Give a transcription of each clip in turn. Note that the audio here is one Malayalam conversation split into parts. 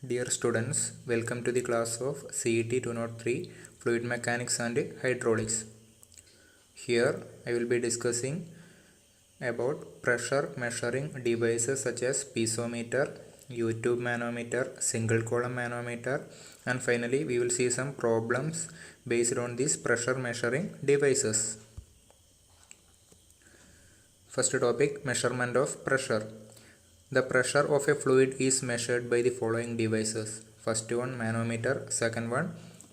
Dear students, welcome to the class of CET 203 Fluid Mechanics and Hydraulics. Here I will be discussing about pressure measuring devices such as piezometer, U-tube manometer, single column manometer, and finally we will see some problems based on these pressure measuring devices. First topic, measurement of pressure. The pressure of a fluid is measured by the following devices. First one manometer, second one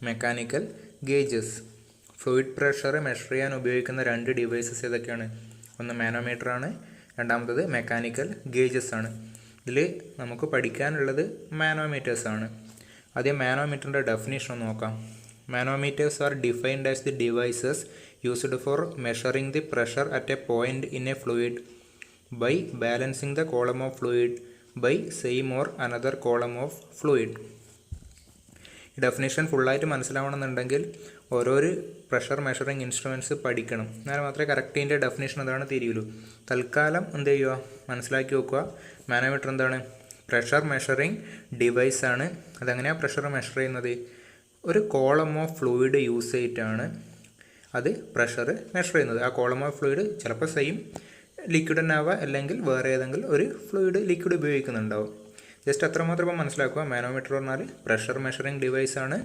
mechanical gauges. Fluid pressure measure ചെയ്യാൻ ഉപയോഗിക്കുന്ന രണ്ട് ഡിവൈസസ് ഏതൊക്കെയാണ്? ഒന്ന് മാനോമീറ്റർ ആണ്, രണ്ടാമത്തത് മെക്കാനിക്കൽ ഗേജസ് ആണ്. ഇതിൽ നമുക്ക് പഠിക്കാനുള്ളത് മാനോമീറ്റേഴ്സ് ആണ്. ആദ്യം മാനോമീറ്ററിൻ്റെ ഡെഫിനിഷൻ നോക്കാം. Manometers are defined as the devices used for measuring the pressure at a point in a fluid by balancing the column of fluid by same or another column of fluid. ഈ ഡെഫിനേഷൻ ഫുള്ളായിട്ട് മനസ്സിലാവണമെന്നുണ്ടെങ്കിൽ ഓരോരു പ്രഷർ മെഷറിങ് ഇൻസ്ട്രുമെൻറ്റ്സ് പഠിക്കണം. എന്നാൽ മാത്രമേ കറക്റ്റ് ഇതിൻ്റെ ഡെഫിനേഷൻ എന്താണ് തിരിയുള്ളൂ. തൽക്കാലം എന്ത് ചെയ്യുക, മനസ്സിലാക്കി വെക്കുക. മാനോമീറ്റർ എന്താണ്? പ്രഷർ മെഷറിങ് ഡിവൈസാണ്. അതെങ്ങനെയാണ് പ്രഷർ മെഷർ ചെയ്യുന്നത്? ഒരു കോളം ഓഫ് ഫ്ലൂയിഡ് യൂസ് ചെയ്തിട്ടാണ് അത് പ്രഷർ മെഷർ ചെയ്യുന്നത്. ആ കോളം ഓഫ് ഫ്ലൂയിഡ് ചിലപ്പോൾ സെയിം ലിക്വിഡ് തന്നെ ആവുക, അല്ലെങ്കിൽ വേറെ ഏതെങ്കിലും ഒരു ഫ്ലൂയിഡ് ലിക്വിഡ് ഉപയോഗിക്കുന്നുണ്ടാവും. ജസ്റ്റ് അത്രമാത്രം ഇപ്പോൾ മനസ്സിലാക്കുക. മാനോമീറ്റർ പറഞ്ഞാൽ പ്രഷർ മെഷറിങ് ഡിവൈസാണ്.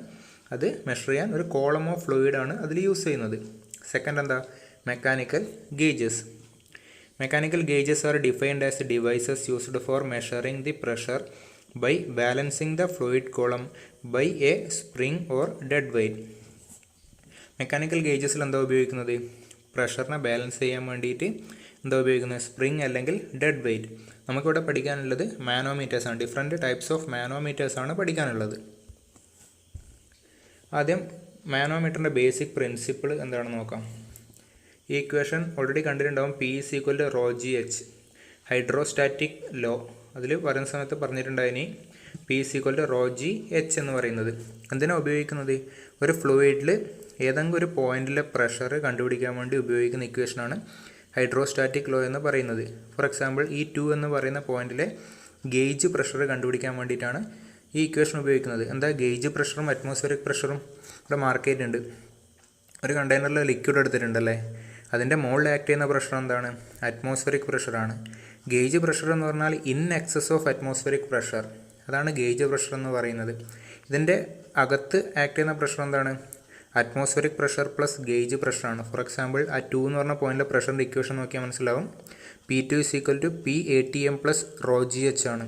അത് മെഷർ ചെയ്യാൻ ഒരു കോളം ഓഫ് ഫ്ലൂയിഡാണ് അതിൽ യൂസ് ചെയ്യുന്നത്. സെക്കൻഡ് എന്താ? Mechanical gauges. Mechanical gauges are defined as devices used for measuring the pressure by balancing the fluid column by a spring or dead weight. Mechanical ഗേജസിൽ എന്താ ഉപയോഗിക്കുന്നത്? പ്രഷറിനെ ബാലൻസ് ചെയ്യാൻ വേണ്ടിയിട്ട് എന്താ ഉപയോഗിക്കുന്നത്? സ്പ്രിങ് അല്ലെങ്കിൽ ഡെഡ് വെയ്റ്റ്. നമുക്കിവിടെ പഠിക്കാനുള്ളത് മാനോമീറ്റേഴ്സാണ്. ഡിഫറെൻറ്റ് ടൈപ്സ് ഓഫ് മാനോമീറ്റേഴ്സാണ് പഠിക്കാനുള്ളത്. ആദ്യം മാനോമീറ്ററിൻ്റെ ബേസിക് പ്രിൻസിപ്പിൾ എന്താണെന്ന് നോക്കാം. ഈ ഇക്വേഷൻ ഓൾറെഡി കണ്ടിട്ടുണ്ടാവും. P = ρgh, hydrostatic law. അതിൽ പറയുന്ന സമയത്ത് പറഞ്ഞിട്ടുണ്ടായിനി P = ρgh എന്ന് പറയുന്നത്. എന്തിനാണ് ഉപയോഗിക്കുന്നത്? ഒരു ഫ്ലൂയിഡിൽ ഏതെങ്കിലും ഒരു പോയിന്റിലെ പ്രഷർ കണ്ടുപിടിക്കാൻ വേണ്ടി ഉപയോഗിക്കുന്ന ഇക്വേഷനാണ് ഹൈഡ്രോസ്റ്റാറ്റിക് ലോ എന്ന് പറയുന്നത്. ഫോർ എക്സാമ്പിൾ ഈ 2 എന്ന് പറയുന്ന പോയിന്റിലെ ഗേജ് പ്രഷർ കണ്ടുപിടിക്കാൻ വേണ്ടിയിട്ടാണ് ഈ ഇക്വേഷൻ ഉപയോഗിക്കുന്നത്. എന്താ? ഗേജ് പ്രഷറും അറ്റ്മോസ്ഫിയറിക് പ്രഷറും ഇവിടെ മാർക്ക് ചെയ്തിട്ടുണ്ട്. ഒരു കണ്ടെയ്നറിൽ ലിക്വിഡ് എടുത്തിട്ടുണ്ടല്ലേ, അതിൻ്റെ മുകളിൽ ആക്ട് ചെയ്യുന്ന പ്രഷർ എന്താണ്? അറ്റ്മോസ്ഫിയറിക് പ്രഷറാണ്. ഗേജ് പ്രഷർ എന്ന് പറഞ്ഞാൽ in excess of atmospheric pressure, അതാണ് ഗേജ് പ്രഷർ എന്ന് പറയുന്നത്. ഇതിൻ്റെ അകത്ത് ആക്ട് ചെയ്യുന്ന പ്രഷർ എന്താണ്? അറ്റ്മോസ്ഫിയറിക് പ്രഷർ പ്ലസ് ഗേജ് പ്രഷറാണ്. ഫോർ എക്സാമ്പിൾ ആ 2 എന്ന് പറഞ്ഞ പോയിന്റിലെ പ്രഷറിൻ്റെ ഇക്വേഷൻ നോക്കിയാൽ മനസ്സിലാവും. P2 = P atm + ρgh ആണ്.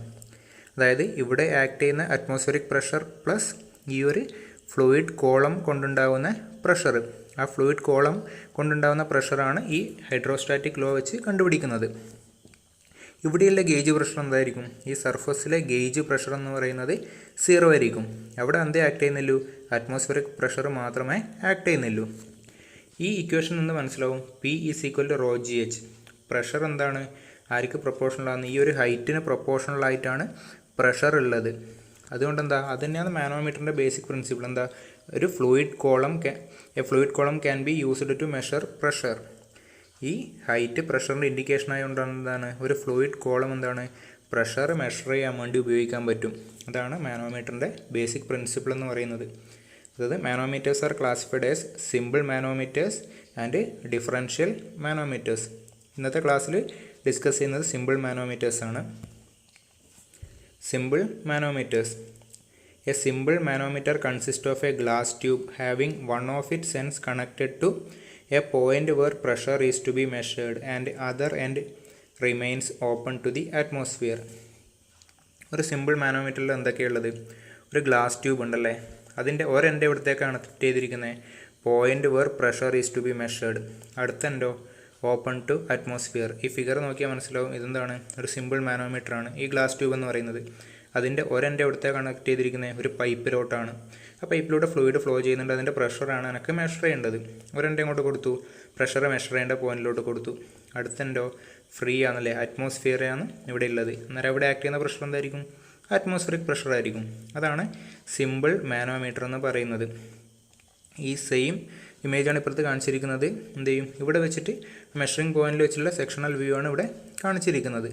അതായത് ഇവിടെ ആക്ട് ചെയ്യുന്ന അറ്റ്മോസ്ഫിയറിക് പ്രഷർ പ്ലസ് ഈ ഒരു ഫ്ലൂയിഡ് കോളം കൊണ്ടുണ്ടാകുന്ന പ്രഷർ. ആ ഫ്ലൂയിഡ് കോളം കൊണ്ടുണ്ടാകുന്ന പ്രഷറാണ് ഈ ഹൈഡ്രോസ്റ്റാറ്റിക് ലോ വെച്ച് കണ്ടുപിടിക്കുന്നത്. ഇവിടെയുള്ള ഗേജ് പ്രഷർ എന്തായിരിക്കും? ഈ സർഫസിലെ ഗേജ് പ്രഷർ എന്ന് പറയുന്നത് 0 ആയിരിക്കും. അവിടെ എന്തേ ആക്ട് ചെയ്യുന്നുള്ളൂ? അറ്റ്മോസ്ഫിയറിക് പ്രഷർ മാത്രമേ ആക്ട് ചെയ്യുന്നുള്ളൂ. ഈ ഇക്വേഷൻ നിന്ന് മനസ്സിലാവും P = ρgh. പ്രഷർ എന്താണ്? ആർക്ക് പ്രൊപ്പോർഷണലാണ്? ഈ ഒരു ഹൈറ്റിന് പ്രൊപ്പോർഷണലായിട്ടാണ് പ്രഷർ ഉള്ളത്. അതുകൊണ്ട് എന്താ? അത് തന്നെയാണ് മാനോമീറ്ററിൻ്റെ ബേസിക് പ്രിൻസിപ്പിൾ. എന്താ? ഒരു fluid column can be used to measure pressure. ഈ ഹൈറ്റ് പ്രഷറിൻ്റെ ഇൻഡിക്കേഷൻ ആയതുകൊണ്ടാണ് എന്താണ്? ഒരു ഫ്ലൂയിഡ് കോളം എന്താണ്? പ്രഷർ മെഷർ ചെയ്യാൻ വേണ്ടി ഉപയോഗിക്കാൻ പറ്റും. അതാണ് മാനോമീറ്ററിൻ്റെ ബേസിക് പ്രിൻസിപ്പിൾ എന്ന് പറയുന്നത്. അതായത് manometers R classified as simple manometers and differential manometers. ഇന്നത്തെ ക്ലാസ്സിൽ ഡിസ്കസ് ചെയ്യുന്നത് സിമ്പിൾ മാനോമീറ്റേഴ്സ് ആണ്. Simple manometers. A simple manometer consists of a glass tube having one of its ends connected to a point where pressure is to be measured and other end remains open to the atmosphere. ഒരു സിമ്പിൾ മാനോമീറ്ററിൽ എന്തൊക്കെയുള്ളത്? ഒരു ഗ്ലാസ് ട്യൂബ് ഉണ്ടല്ലേ, അതിൻ്റെ ഒരെൻഡ് എവിടത്തേക്കാണ് കണക്ട് ചെയ്തിരിക്കുന്നത്? Point where pressure is to be measured. അടുത്ത എൻഡോ ഓപ്പൺ ടു അറ്റ്മോസ്ഫിയർ. ഈ ഫിഗർ നോക്കിയാൽ മനസ്സിലാവും ഇതെന്താണ്? ഒരു സിമ്പിൾ മാനോമീറ്റർ ആണ് ഈ ഗ്ലാസ് ട്യൂബ് എന്ന് പറയുന്നത്. അതിൻ്റെ ഒരെൻഡ് എവിടത്തെ കണക്ട് ചെയ്തിരിക്കുന്നത്? ഒരു പൈപ്പിലോട്ടാണ്. ആ പൈപ്പിലൂടെ ഫ്ലൂയിഡ് ഫ്ലോ ചെയ്യുന്നുണ്ട്. അതിൻ്റെ പ്രഷറാണ് എനിക്ക് മെഷർ ചെയ്യേണ്ടത്. ഒരെണ്ണം ഇങ്ങോട്ട് കൊടുത്തു, പ്രഷർ മെഷർ ചെയ്യേണ്ട പോയിന്റിലോട്ട് കൊടുത്തു. അടുത്തെൻ്റോ ഫ്രീ ആണല്ലേ, അറ്റ്മോസ്ഫിയർ ആണ് ഇവിടെ ഉള്ളത്. അന്നേരം അവിടെ ആക്ട് ചെയ്യുന്ന പ്രഷർ എന്തായിരിക്കും? അറ്റ്മോസ്ഫിയറിക് പ്രഷർ ആയിരിക്കും. അതാണ് സിമ്പിൾ മാനോമീറ്റർ എന്ന് പറയുന്നത്. ഈ സെയിം ഇമേജാണ് ഇപ്പുറത്ത് കാണിച്ചിരിക്കുന്നത്. എന്ത് ചെയ്യും? ഇവിടെ വെച്ചിട്ട് മെഷറിംഗ് പോയിന്റിൽ വെച്ചുള്ള സെക്ഷണൽ വ്യൂ ആണ് ഇവിടെ കാണിച്ചിരിക്കുന്നത്.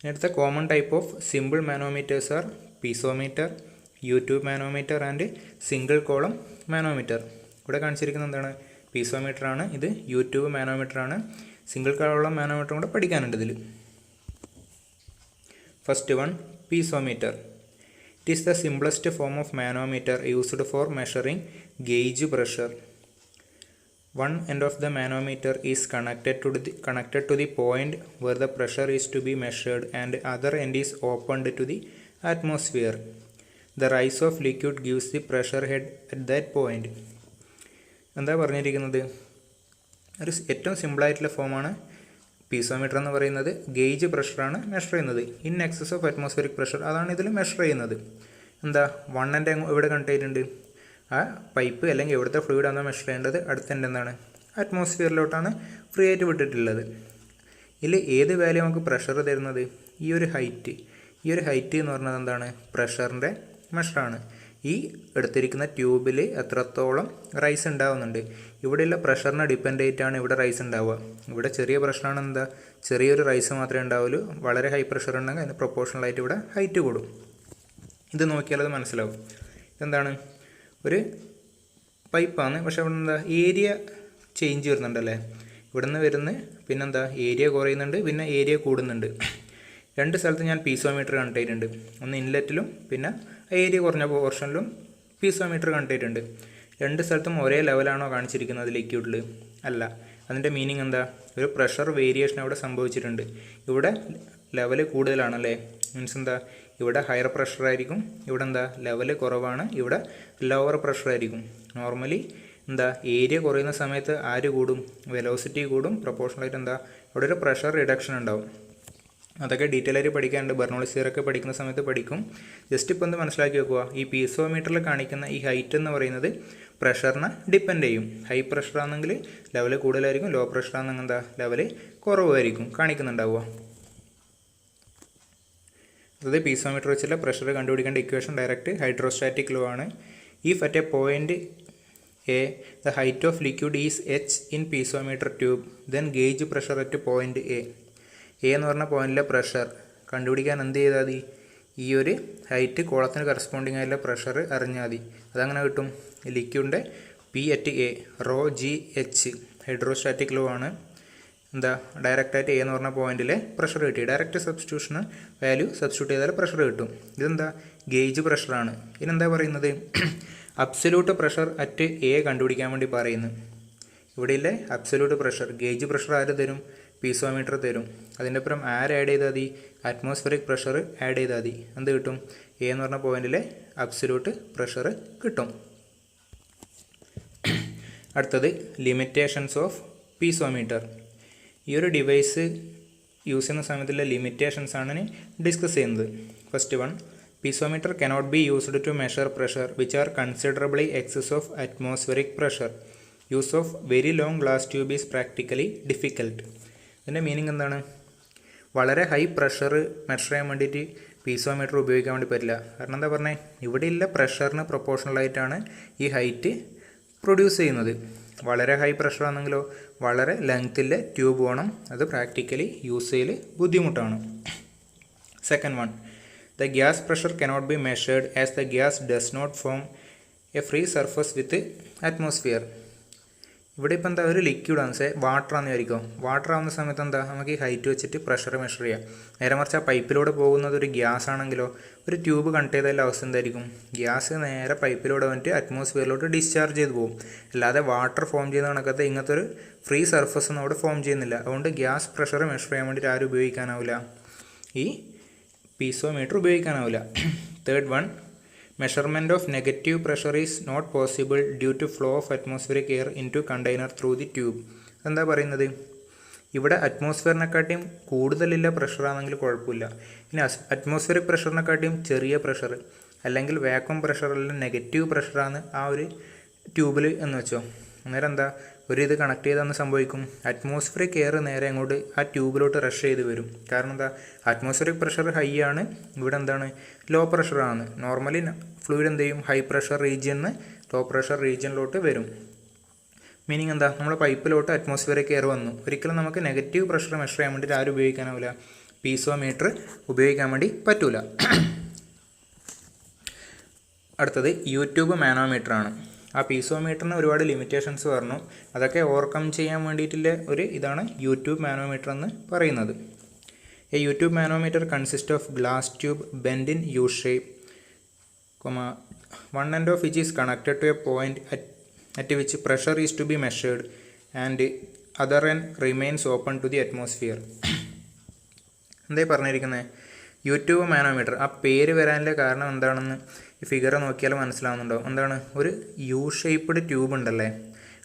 അടുത്ത common type of simple manometers are piezometer, U tube manometer and single column manometer. ഇവിടെ കാണിച്ചിരിക്കുന്നത് എന്താണ്? പീസോമീറ്റർ ആണ്. ഇത് യൂട്യൂബ് മാനോമീറ്റർ ആണ്. സിംഗിൾ കോളം മാനോമീറ്റർ കൂടെ പഠിക്കാനുണ്ട് ഇതിൽ. First one, piezometer. It is the simplest form of manometer used for measuring gauge pressure. One end of the manometer is connected to the point where the pressure is to be measured and other end is opened to the atmosphere. The rise of liquid gives the pressure head at that point. എന്താ പറഞ്ഞിരിക്കുന്നത്? ഒരു ഏറ്റവും സിമ്പിളായിട്ടുള്ള ഫോമാണ് പീസോമീറ്റർ എന്ന് പറയുന്നത്. ഗേജ് പ്രഷറാണ് മെഷർ ചെയ്യുന്നത്. In excess of atmospheric pressure, അതാണ് ഇതിൽ മെഷർ ചെയ്യുന്നത്. എന്താ, വണ്ണിൻ്റെ ഇവിടെ കണ്ടിട്ടുണ്ട്. ആ പൈപ്പ് അല്ലെങ്കിൽ എവിടുത്തെ ഫ്ലൂയിഡ് ആണോ മെഷർ ചെയ്യേണ്ടത്, അടുത്തൻ്റെ എന്താണ്, അറ്റ്മോസ്ഫിയറിലോട്ടാണ് ഫ്രീ ആയിട്ട് വിട്ടിട്ടുള്ളത്. ഇതിൽ ഏത് വാല്യൂ നമുക്ക് പ്രഷർ തരുന്നത്? ഈ ഒരു ഹൈറ്റ് എന്ന് പറഞ്ഞത് എന്താണ്? പ്രഷറിൻ്റെ മെഷറാണ്. ഈ എടുത്തിരിക്കുന്ന ട്യൂബിൽ എത്രത്തോളം റൈസ് ഉണ്ടാവുന്നുണ്ട്, ഇവിടെയുള്ള പ്രഷറിനെ ഡിപ്പെൻഡ് ചെയ്തിട്ടാണ് ഇവിടെ റൈസ് ഉണ്ടാവുക. ഇവിടെ ചെറിയ പ്രഷറാണ്, എന്താ, ചെറിയൊരു റൈസ് മാത്രമേ ഉണ്ടാവുള്ളൂ. വളരെ ഹൈ പ്രഷർ ഉണ്ടെങ്കിൽ അതിന് പ്രൊപ്പോർഷണലായിട്ട് ഇവിടെ ഹൈറ്റ് കൂടും. ഇത് നോക്കിയാൽ അത് മനസ്സിലാവും. ഇതെന്താണ്, ഒരു പൈപ്പാണ്. പക്ഷെ അവിടെ എന്താ, ഏരിയ ചേഞ്ച് വരുന്നുണ്ടല്ലേ. ഇവിടെ നിന്ന് വരുന്നത് പിന്നെന്താ, ഏരിയ കുറയുന്നുണ്ട്, പിന്നെ ഏരിയ കൂടുന്നുണ്ട്. രണ്ട് സ്ഥലത്ത് ഞാൻ പീസോമീറ്റർ കണ്ടിട്ടുണ്ട്. ഒന്ന് ഇൻലെറ്റിലും പിന്നെ ഏരിയ കുറഞ്ഞ പോർഷനിലും പീസോമീറ്റർ കണ്ടിട്ടുണ്ട്. രണ്ട് സ്ഥലത്തും ഒരേ ലെവലാണോ കാണിച്ചിരിക്കുന്നത് ലിക്വിഡിൽ? അല്ല. അതിൻ്റെ മീനിങ് എന്താ? ഒരു പ്രഷർ വേരിയേഷൻ അവിടെ സംഭവിച്ചിട്ടുണ്ട്. ഇവിടെ ലെവൽ കൂടുതലാണല്ലേ, മീൻസ് എന്താ, ഇവിടെ ഹയർ പ്രഷറായിരിക്കും, ഇവിടെ എന്താ ലെവൽ കുറവാണ്, ഇവിടെ ലോവർ പ്രഷറായിരിക്കും. നോർമലി എന്താ, ഏരിയ കുറയുന്ന സമയത്ത് ആര് കൂടും? വെലോസിറ്റി കൂടും. പ്രൊപ്പോർഷണലായിട്ട് എന്താ, ഇവിടെ ഒരു പ്രഷർ റിഡക്ഷൻ ഉണ്ടാവും. അതൊക്കെ ഡീറ്റെയിൽ ആയിട്ട് പഠിക്കാനുണ്ട്. ബെർണോളിസ് തിയറി പഠിക്കുന്ന സമയത്ത് പഠിക്കും. ജസ്റ്റ് ഇപ്പോൾ ഒന്ന് മനസ്സിലാക്കി വെക്കുക. ഈ പീസോമീറ്ററിൽ കാണിക്കുന്ന ഈ ഹൈറ്റ് എന്ന് പറയുന്നത് പ്രഷറിനെ ഡിപ്പെൻഡ് ചെയ്യും. ഹൈ പ്രഷർ ആണെങ്കിൽ ലെവൽ കൂടുതലായിരിക്കും, ലോ പ്രഷർ ആണെങ്കിൽ എന്താ, ലെവൽ കുറവായിരിക്കും കാണിക്കുന്നുണ്ടാവുക. അതായത് പീസോമീറ്റർ വെച്ചുള്ള പ്രഷർ കണ്ടുപിടിക്കേണ്ട ഇക്വേഷൻ ഡയറക്റ്റ് ഹൈഡ്രോസ്റ്റാറ്റിക് ലോ ആണ്. If at a point A the height of liquid is H in piezometer tube then gauge pressure at point A എന്ന് പറഞ്ഞ പോയിന്റിലെ പ്രഷർ കണ്ടുപിടിക്കാൻ എന്ത് ചെയ്താൽ മതി? ഈ ഒരു ഹൈറ്റ് കോളത്തിന് കറസ്പോണ്ടിങ് ആയിട്ടുള്ള പ്രഷർ അറിഞ്ഞാൽ മതി. അതങ്ങനെ കിട്ടും. ലിക്വിഡിൻ്റെ P at A rho G H hydrostatic law ആണ്. എന്താ, ഡയറക്റ്റായിട്ട് എ എന്ന് പറഞ്ഞ പോയിന്റിലെ പ്രഷർ കിട്ടി. ഡയറക്റ്റ് സബ്സ്റ്റിറ്റ്യൂഷന് വാല്യൂ സബ്സ്റ്റിറ്റ്യൂട്ട് ചെയ്താൽ പ്രഷർ കിട്ടും. ഇതെന്താ, ഗേജ് പ്രഷറാണ്. ഇതിനെന്താ പറയുന്നത്? അബ്സല്യൂട്ട് പ്രഷർ അറ്റ് എ കണ്ടുപിടിക്കാൻ വേണ്ടി പറയുന്നു. ഇവിടെയില്ലേ അബ്സല്യൂട്ട് പ്രഷർ, ഗേജ് പ്രഷർ ആര് തരും? പീസോമീറ്റർ തരും. അതിൻ്റെ അപ്പുറം ആര് ആഡ് ചെയ്താൽ മതി? അറ്റ്മോസ്ഫിയറിക് പ്രഷർ ആഡ് ചെയ്താൽ മതി. എന്ത് കിട്ടും? എ എന്ന് പറഞ്ഞ പോയിന്റിലെ അബ്സല്യൂട്ട് പ്രഷർ കിട്ടും. അടുത്തത് ലിമിറ്റേഷൻസ് ഓഫ് പീസോമീറ്റർ. ഈ ഒരു ഡിവൈസ് യൂസ് ചെയ്യുന്ന സമയത്തുള്ള ലിമിറ്റേഷൻസ് ആണ് ഡിസ്കസ് ചെയ്യുന്നത്. First one, piezometer cannot be used to measure pressure which are considerably excess of atmospheric pressure. Use of very long glass tube is practically difficult. ഇതിൻ്റെ മീനിങ് എന്താണ്? വളരെ ഹൈ പ്രഷർ മെഷർ ചെയ്യാൻ വേണ്ടിയിട്ട് പീസോമീറ്റർ ഉപയോഗിക്കാൻ വേണ്ടി പറ്റില്ല. കാരണം എന്താ പറഞ്ഞത്? ഇവിടെയുള്ള പ്രഷറിന് പ്രൊപ്പോർഷണലായിട്ടാണ് ഈ ഹൈറ്റ് പ്രൊഡ്യൂസ് ചെയ്യുന്നത്. വളരെ ഹൈ പ്രഷർ ആണെങ്കിലോ വളരെ ലെങ്ത്തിലെ ട്യൂബ് വേണം. അത് പ്രാക്ടിക്കലി യൂസ് ചെയ്യൽ ബുദ്ധിമുട്ടാണ്. Second one, the gas pressure cannot be measured as the gas does not form a free surface with atmosphere. ഇവിടെ ഇപ്പോൾ എന്താ, ഒരു ലിക്വിഡാണ്, വാട്ടർ ആണെന്ന് വിചാരിക്കും. വാട്ടർ ആവുന്ന സമയത്ത് എന്താ, നമുക്ക് ഈ ഹൈറ്റ് വെച്ചിട്ട് പ്രഷർ മെഷർ ചെയ്യാം. നേരെ മറിച്ച് ആ പൈപ്പിലൂടെ പോകുന്നത് ഒരു ഗ്യാസ് ആണെങ്കിലോ ഒരു ട്യൂബ് കണക്ട് ചെയ്താൽ അവസ്ഥ എന്തായിരിക്കും? ഗ്യാസ് നേരെ പൈപ്പിലൂടെ വന്നിട്ട് അറ്റ്മോസ്ഫിയറിലോട്ട് ഡിസ്ചാർജ് ചെയ്ത് പോകും. അല്ലാതെ വാട്ടർ ഫോം ചെയ്യുന്ന കണക്കത്തെ ഇങ്ങനത്തെ ഒരു ഫ്രീ സർഫസ് ഒന്നും അവിടെ ഫോം ചെയ്യുന്നില്ല. അതുകൊണ്ട് ഗ്യാസ് പ്രഷർ മെഷർ ചെയ്യാൻ വേണ്ടിയിട്ട് ആരും ഉപയോഗിക്കാനാവില്ല, ഈ പീസോമീറ്റർ ഉപയോഗിക്കാനാവില്ല. Third one, measurement of negative pressure is not possible due to flow of atmospheric air into container through the tube. എന്താ പറയുന്നത്? ഇവിടെ അറ്റ്മോസ്ഫിയറിനെക്കാട്ടിയും കൂടുതലുള്ള പ്രഷറാണെങ്കിൽ കുഴപ്പമില്ല. ഇനി അറ്റ്മോസ്ഫിയറിക് പ്രഷറിനെക്കാട്ടിയും ചെറിയ പ്രഷർ അല്ലെങ്കിൽ വാക്വം പ്രഷറെല്ലാം നെഗറ്റീവ് പ്രഷറാണ് ആ ഒരു ട്യൂബിൽ എന്ന് വെച്ചോ. അന്നേരം എന്താ, ഒരു ഇത് കണക്ട് ചെയ്താൽ സംഭവിക്കും, അറ്റ്മോസ്ഫിയറിക് എയർ നേരെ അങ്ങോട്ട് ആ ട്യൂബിലോട്ട് റഷ് ചെയ്ത് വരും. കാരണം എന്താ, അറ്റ്മോസ്ഫിയറിക് പ്രഷർ ഹൈ ആണ്, ഇവിടെ എന്താണ്, ലോ പ്രഷറാണ്. നോർമലി ഫ്ലൂയിഡ് എന്ത് ചെയ്യും, ഹൈ പ്രഷർ റീജിയനിൽ ലോ പ്രഷർ റീജിയനിലോട്ട് വരും. മീനിങ് എന്താ, നമ്മുടെ പൈപ്പിലോട്ട് അറ്റ്മോസ്ഫിയറിക് എയർ വന്നു. ഒരിക്കലും നമുക്ക് നെഗറ്റീവ് പ്രഷർ മെഷർ ചെയ്യാൻ വേണ്ടിയിട്ട് ആരും ഉപയോഗിക്കാനാവില്ല, പീസോമീറ്റർ ഉപയോഗിക്കാൻ വേണ്ടി പറ്റൂല. അടുത്തത് യൂട്യൂബ് മാനോമീറ്റർ ആണ്. ആ പീസോമീറ്ററിന് ഒരുപാട് ലിമിറ്റേഷൻസ് പറഞ്ഞു. അതൊക്കെ ഓവർകം ചെയ്യാൻ വേണ്ടിയിട്ടുള്ള ഒരു ഇതാണ് യൂട്യൂബ് മാനോമീറ്റർ എന്ന് പറയുന്നത്. A U tube manometer consist of glass tube bend in U shape, one end of which is connected to a point at which pressure is to be measured and other end remains open to the atmosphere. എന്തായി പറഞ്ഞിരിക്കുന്നത്? YouTube manometer. ആ പേര് വരാനുള്ള കാരണം എന്താണെന്ന് ഈ ഫിഗർ നോക്കിയാൽ മനസ്സിലാവുന്നുണ്ടോ? എന്താണ്? ഒരു യു ഷേപ്പ്ഡ് ട്യൂബ് ഉണ്ടല്ലേ,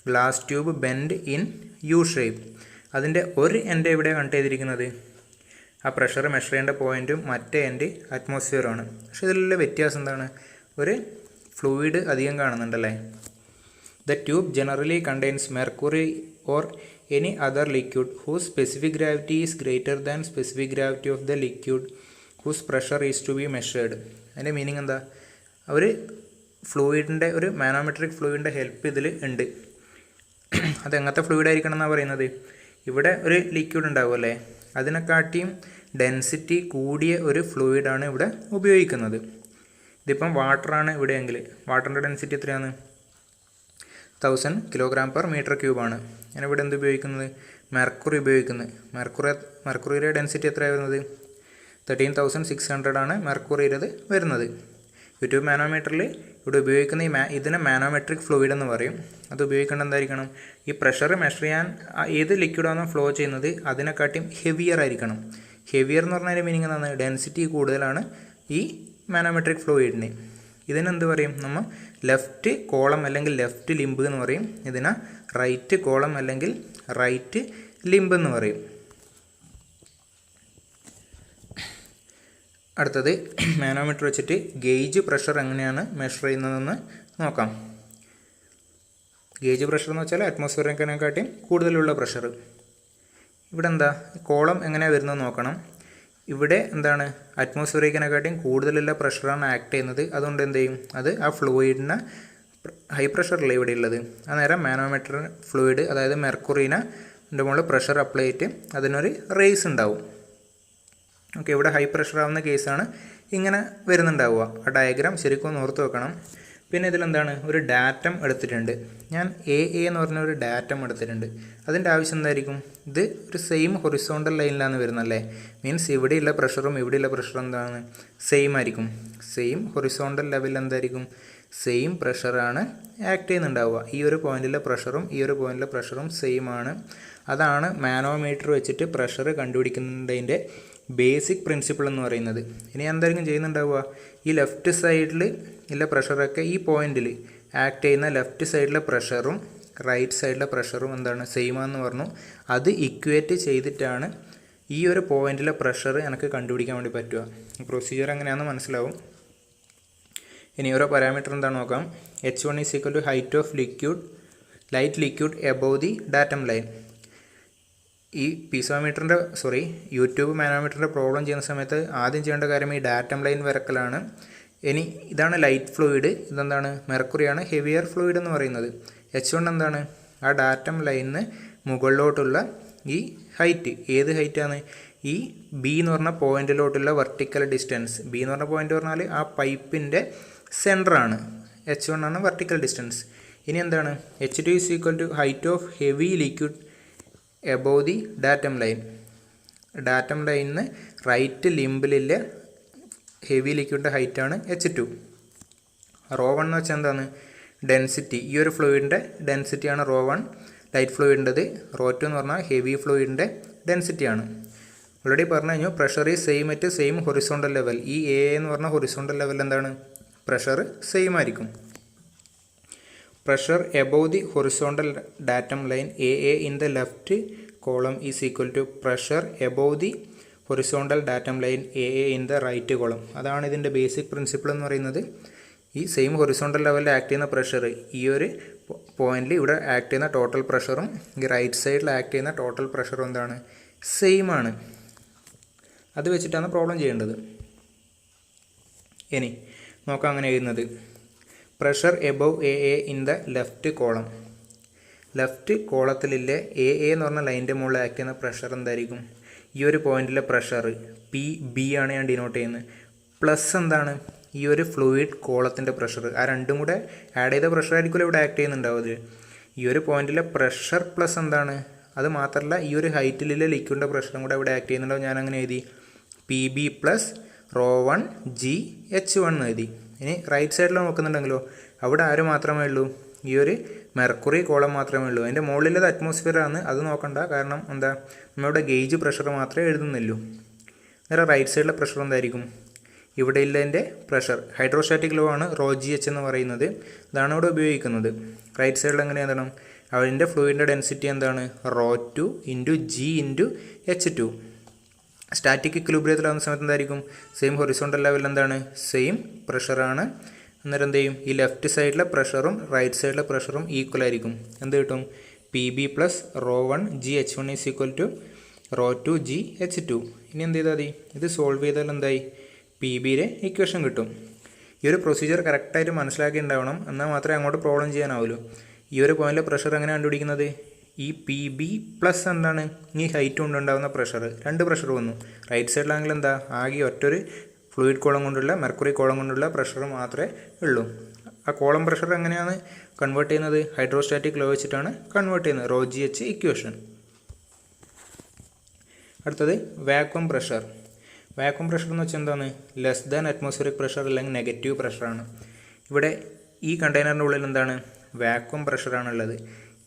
glass tube bend in U shape. അതിൻ്റെ ഒരു എൻഡ് എവിടെയാണ് കണക്ട് ചെയ്തിരിക്കുന്നത്? ആ പ്രഷർ മെഷർ ചെയ്യേണ്ട പോയിൻറ്റും മറ്റേ എൻഡ് അറ്റ്മോസ്ഫിയറുമാണ്. പക്ഷേ ഇതിലുള്ള വ്യത്യാസം എന്താണ്? ഒരു ഫ്ലൂയിഡ് അധികം കാണുന്നുണ്ടല്ലേ. The tube generally contains mercury or any other liquid whose specific gravity is greater than specific gravity of the liquid whose pressure is to be measured. അതിൻ്റെ മീനിങ് എന്താ? ഒരു ഫ്ലൂയിഡിൻ്റെ, ഒരു മാനോമെട്രിക് ഫ്ലൂയിഡിൻ്റെ ഹെൽപ്പ് ഇതിൽ ഉണ്ട്. അതെങ്ങനത്തെ ഫ്ലൂയിഡ് ആയിരിക്കണം എന്നാണ് പറയുന്നത്? ഇവിടെ ഒരു ലിക്വിഡ് ഉണ്ടാവുമല്ലേ, അതിനെക്കാട്ടിയും ഡെൻസിറ്റി കൂടിയ ഒരു ഫ്ലൂയിഡാണ് ഇവിടെ ഉപയോഗിക്കുന്നത്. ഇതിപ്പം വാട്ടറാണ് ഇവിടെയെങ്കിൽ വാട്ടറിൻ്റെ ഡെൻസിറ്റി എത്രയാണ്? 1000 kg/m³ ആണ്. ഞാൻ ഇവിടെ എന്ത് ഉപയോഗിക്കുന്നത്? മെർക്കുറി ഉപയോഗിക്കുന്നത്. മെർക്കുറിയുടെ ഡെൻസിറ്റി എത്രയാണ് വരുന്നത്? 13,600 ആണ് മെർക്കുറിയുടേത് വരുന്നത്. യൂട്യൂബ് മാനോമീറ്ററിൽ ഇവിടെ ഉപയോഗിക്കുന്ന ഇതിനെ മാനോമെട്രിക് ഫ്ലൂയിഡ് എന്ന് പറയും. അത് ഉപയോഗിക്കേണ്ട എന്തായിരിക്കണം? ഈ പ്രഷർ മെഷർ ചെയ്യാൻ ഏത് ലിക്വിഡാണോ ഫ്ലോ ചെയ്യുന്നത് അതിനെക്കാട്ടിയും ഹെവിയർ ആയിരിക്കണം. ഹെവിയർ എന്ന് പറഞ്ഞാൽ മീനിങ് എന്താണ്? ഡെൻസിറ്റി കൂടുതലാണ് ഈ മാനോമെട്രിക് ഫ്ലൂയിഡിന്. ഇതിനെന്ത് പറയും? നമ്മൾ ലെഫ്റ്റ് കോളം അല്ലെങ്കിൽ ലെഫ്റ്റ് ലിംബ് എന്ന് പറയും. ഇതിനെ റൈറ്റ് കോളം അല്ലെങ്കിൽ റൈറ്റ് ലിംബ് എന്ന് പറയും. അടുത്തത് മാനോമീറ്റർ വെച്ചിട്ട് ഗേജ് പ്രഷർ എങ്ങനെയാണ് മെഷർ ചെയ്യുന്നതെന്ന് നോക്കാം. ഗേജ് പ്രഷർ എന്ന് വെച്ചാൽ അറ്റ്മോസ്ഫിയറിനെക്കാട്ടിയും കൂടുതലുള്ള പ്രഷർ. ഇവിടെ എന്താ കോളം എങ്ങനെയാണ് വരുന്നത് നോക്കണം. ഇവിടെ എന്താണ്? അറ്റ്മോസ്ഫിയറിനെക്കാട്ടിയും കൂടുതലുള്ള പ്രഷറാണ് ആക്ട് ചെയ്യുന്നത്. അതുകൊണ്ട് എന്ത് ചെയ്യും? അത് ആ ഫ്ലൂയിഡിനെ ഹൈ പ്രഷറല്ലേ ഇവിടെ ഉള്ളത്, ആ നേരം മാനോമീറ്റർ ഫ്ലൂയിഡ് അതായത് മെർക്കുറീനെ മുകളിൽ പ്രഷർ അപ്ലൈ ചെയ്തിട്ട് അതിനൊരു റേസ് ഉണ്ടാവും. ഓക്കെ, ഇവിടെ ഹൈ പ്രഷർ ആവുന്ന കേസാണ് ഇങ്ങനെ വരുന്നുണ്ടാവുക. ആ ഡയഗ്രാം ശരിക്കും ഒന്ന് ഓർത്ത് വെക്കണം. പിന്നെ ഇതിലെന്താണ്? ഒരു ഡാറ്റം എടുത്തിട്ടുണ്ട്. ഞാൻ എ എന്ന് പറഞ്ഞ ഒരു ഡാറ്റം എടുത്തിട്ടുണ്ട്. അതിൻ്റെ ആവശ്യം എന്തായിരിക്കും? ഇത് ഒരു സെയിം ഹൊറിസോണ്ടൽ ലൈനിലാണ് വരുന്നല്ലേ. മീൻസ് ഇവിടെയുള്ള പ്രഷറും ഇവിടെയുള്ള പ്രഷറും എന്താണ്? സെയിം ആയിരിക്കും. സെയിം ഹൊറിസോണ്ടൽ ലെവലിൽ എന്തായിരിക്കും? സെയിം പ്രഷറാണ് ആക്ട് ചെയ്യുന്നുണ്ടാവുക. ഈ ഒരു പോയിൻറ്റിലെ പ്രഷറും ഈ ഒരു പോയിൻറ്റിലെ പ്രഷറും സെയിം ആണ്. അതാണ് മാനോമീറ്റർ വെച്ചിട്ട് പ്രഷർ കണ്ടുപിടിക്കുന്നതിൻ്റെ ബേസിക് പ്രിൻസിപ്പിൾ എന്ന് പറയുന്നത്. ഇനി എന്തായിരിക്കും ചെയ്യുന്നുണ്ടാവുക? ഈ ലെഫ്റ്റ് സൈഡിൽ ഉള്ള പ്രഷറൊക്കെ ഈ പോയിന്റിൽ ആക്ട് ചെയ്യുന്ന ലെഫ്റ്റ് സൈഡിലെ പ്രഷറും റൈറ്റ് സൈഡിലെ പ്രഷറും എന്താണ്? സെയിം ആണെന്ന് പറഞ്ഞു. അത് ഇക്വേറ്റ് ചെയ്തിട്ടാണ് ഈ ഒരു പോയിന്റിലെ പ്രഷർ എനിക്ക് കണ്ടുപിടിക്കാൻ വേണ്ടി പറ്റുക. പ്രൊസീജിയർ എങ്ങനെയാണെന്ന് മനസ്സിലാവും. ഇനി ഓരോ പാരാമീറ്റർ എന്താണ് നോക്കാം. H1 = height of light liquid above the datum line. ഈ യൂട്യൂബ് മാനോമീറ്ററിൻ്റെ പ്രോബ്ലം ചെയ്യുന്ന സമയത്ത് ആദ്യം ചെയ്യേണ്ട കാര്യം ഈ ഡാറ്റം ലൈൻ വരക്കലാണ്. ഇനി ഇതാണ് ലൈറ്റ് ഫ്ലൂയിഡ്, ഇതെന്താണ്? മെർക്കുറിയാണ് ഹെവിയർ ഫ്ലൂയിഡ് എന്ന് പറയുന്നത്. H1 എന്താണ്? ആ ഡാറ്റം ലൈനിന് മുകളിലോട്ടുള്ള ഈ ഹൈറ്റ്. ഏത് ഹൈറ്റാണ്? ഈ ബി എന്ന് പറഞ്ഞ പോയിന്റിലോട്ടുള്ള വെർട്ടിക്കൽ ഡിസ്റ്റൻസ്. ബി എന്ന് പറഞ്ഞ പോയിന്റ് പറഞ്ഞാൽ ആ പൈപ്പിൻ്റെ സെൻറ്ററാണ്. H1 ആണ് വെർട്ടിക്കൽ ഡിസ്റ്റൻസ്. ഇനി എന്താണ്? H2 = height of heavy liquid above the datum line. Datum ലൈനിന് റൈറ്റ് ലിംബിലുള്ള ഹെവി ലിക്വിഡിൻ്റെ ഹൈറ്റാണ് H2. ρ1 എന്ന് വെച്ചാൽ എന്താണ്? ഡെൻസിറ്റി. ഈ ഒരു ഫ്ലൂയിഡിൻ്റെ ഡെൻസിറ്റിയാണ് ρ1 ലൈറ്റ് ഫ്ലൂയിഡിൻ്റെത്. ρ2 എന്ന് പറഞ്ഞാൽ ഹെവി ഫ്ലൂയിഡിൻ്റെ ഡെൻസിറ്റിയാണ്. ഓൾറെഡി പറഞ്ഞു കഴിഞ്ഞു പ്രഷർ ഈ same at same horizontal level. ഈ എ എന്ന് പറഞ്ഞാൽ ഹൊറിസോണ്ടൽ ലെവൽ എന്താണ്? പ്രഷർ സെയിം ആയിരിക്കും. Pressure above the horizontal datum line AA in the left column is equal to pressure above the horizontal datum line AA in the right column. അതാണ് ഇതിൻ്റെ ബേസിക് പ്രിൻസിപ്പിൾ എന്ന് പറയുന്നത്. ഈ സെയിം ഹൊറിസോണ്ടൽ ലെവലിൽ ആക്ട് ചെയ്യുന്ന പ്രഷർ ഈ ഒരു പോയിന്റിൽ ഇവിടെ ആക്ട് ചെയ്യുന്ന ടോട്ടൽ പ്രഷറും ഈ റൈറ്റ് സൈഡിൽ ആക്ട് ചെയ്യുന്ന ടോട്ടൽ പ്രഷറും എന്താണ്? സെയിം ആണ്. അത് വെച്ചിട്ടാണ് പ്രോബ്ലം ചെയ്യേണ്ടത്. ഇനി നോക്കാം അങ്ങനെ എഴുതുന്നത്. Pressure above A A in the left column. Left കോളത്തിലെ എ എന്ന് പറഞ്ഞ ലൈൻ്റെ മുകളിൽ ആക്ട് ചെയ്യുന്ന പ്രഷർ എന്തായിരിക്കും? ഈ ഒരു പോയിന്റിലെ പ്രഷർ പി ബി ആണ് ഞാൻ ഡിനോട്ട് ചെയ്യുന്നത്. പ്ലസ് എന്താണ്? ഈ ഒരു ഫ്ലൂയിഡ് കോളത്തിൻ്റെ പ്രഷർ, ആ രണ്ടും കൂടെ ആഡ് ചെയ്ത പ്രഷർ ആയിരിക്കുമല്ലോ ഇവിടെ ആക്ട് ചെയ്യുന്നുണ്ടാവും. അത് ഈ ഒരു പോയിന്റിലെ പ്രഷർ പ്ലസ് എന്താണ്, അത് മാത്രമല്ല ഈ ഒരു ഹൈറ്റിലെ ലിക്വിഡിൻ്റെ പ്രഷറും കൂടെ ഇവിടെ ആക്ട് ചെയ്യുന്നുണ്ടാവും. ഞാൻ അങ്ങനെ എഴുതി പി ബി പ്ലസ് ρ1 GH1 എഴുതി. ഇനി റൈറ്റ് സൈഡിൽ നോക്കുന്നുണ്ടെങ്കിലോ അവിടെ ആര് മാത്രമേ ഉള്ളൂ, ഈ ഒരു മെർക്കുറി കോളം മാത്രമേ ഉള്ളൂ. അതിൻ്റെ മുകളിലത് അറ്റ്മോസ്ഫിയർ ആണ്, അത് നോക്കണ്ട. കാരണം എന്താ, നമ്മളിവിടെ ഗേജ് പ്രഷർ മാത്രമേ എഴുതുന്നുള്ളൂ. നേരെ റൈറ്റ് സൈഡിലെ പ്രഷർ എന്തായിരിക്കും, ഇവിടെ ഇല്ലതിൻ്റെ പ്രഷർ ഹൈഡ്രോസ്റ്റാറ്റിക് ലോ ആണ് ρGH എന്ന് പറയുന്നത്, അതാണ് ഇവിടെ ഉപയോഗിക്കുന്നത്. റൈറ്റ് സൈഡിൽ എങ്ങനെ എഴുതണം, അതിൻ്റെ ഫ്ലൂയിഡിൻ്റെ ഡെൻസിറ്റി എന്താണ്, ρ2 × G × H2. സ്റ്റാറ്റിക് ഇക്വിലിബ്രിയത്തിലാവുന്ന സമയത്ത് എന്തായിരിക്കും, സെയിം ഹൊറിസോണ്ടൽ ലെവൽ എന്താണ്, സെയിം പ്രഷറാണ്. അന്നേരം എന്ത് ചെയ്യും, ഈ ലെഫ്റ്റ് സൈഡിലെ പ്രഷറും റൈറ്റ് സൈഡിലെ പ്രഷറും ഈക്വൽ ആയിരിക്കും. എന്ത് കിട്ടും, P B plus ρ1 GH1 = ρ2 GH2. ഇനി എന്ത് ചെയ്താൽ മതി, ഇത് സോൾവ് ചെയ്താൽ എന്തായി, പി ബിയുടെ ഇക്വേഷൻ കിട്ടും. ഈ ഒരു പ്രൊസീജിയർ കറക്റ്റായിട്ട് മനസ്സിലാക്കി ഉണ്ടാവണം, എന്നാൽ മാത്രമേ അങ്ങോട്ട് പ്രോബ്ലം ചെയ്യാനാവുള്ളൂ. ഈ ഒരു പോയിന്റിലെ പ്രഷർ എങ്ങനെ കണ്ടുപിടിക്കുന്നത്, ഈ പി ബി പ്ലസ് എന്താണ്, ഈ ഹൈറ്റ് കൊണ്ടുണ്ടാകുന്ന പ്രഷർ, രണ്ട് പ്രഷർ വന്നു. റൈറ്റ് സൈഡിലാണെങ്കിൽ എന്താ, ആകെ ഒറ്റൊരു ഫ്ലൂയിഡ് കോളം കൊണ്ടുള്ള മെർക്കുറി കോളം കൊണ്ടുള്ള പ്രഷർ മാത്രമേ ഉള്ളൂ. ആ കോളം പ്രഷർ എങ്ങനെയാണ് കൺവേർട്ട് ചെയ്യുന്നത്, ഹൈഡ്രോസ്റ്റാറ്റിക് ലോ വെച്ചിട്ടാണ് കൺവേർട്ട് ചെയ്യുന്നത്, ρGH ഇക്വേഷൻ. അടുത്തത് വാക്വം പ്രഷർ. വാക്വം പ്രഷർ എന്ന് വെച്ചാൽ എന്താണ്, ലെസ് ദാൻ അറ്റ്മോസ്ഫിയറിക് പ്രഷർ അല്ലെങ്കിൽ നെഗറ്റീവ് പ്രഷറാണ്. ഇവിടെ ഈ കണ്ടെയ്നറിൻ്റെ ഉള്ളിൽ എന്താണ്, വാക്വം പ്രഷറാണുള്ളത്.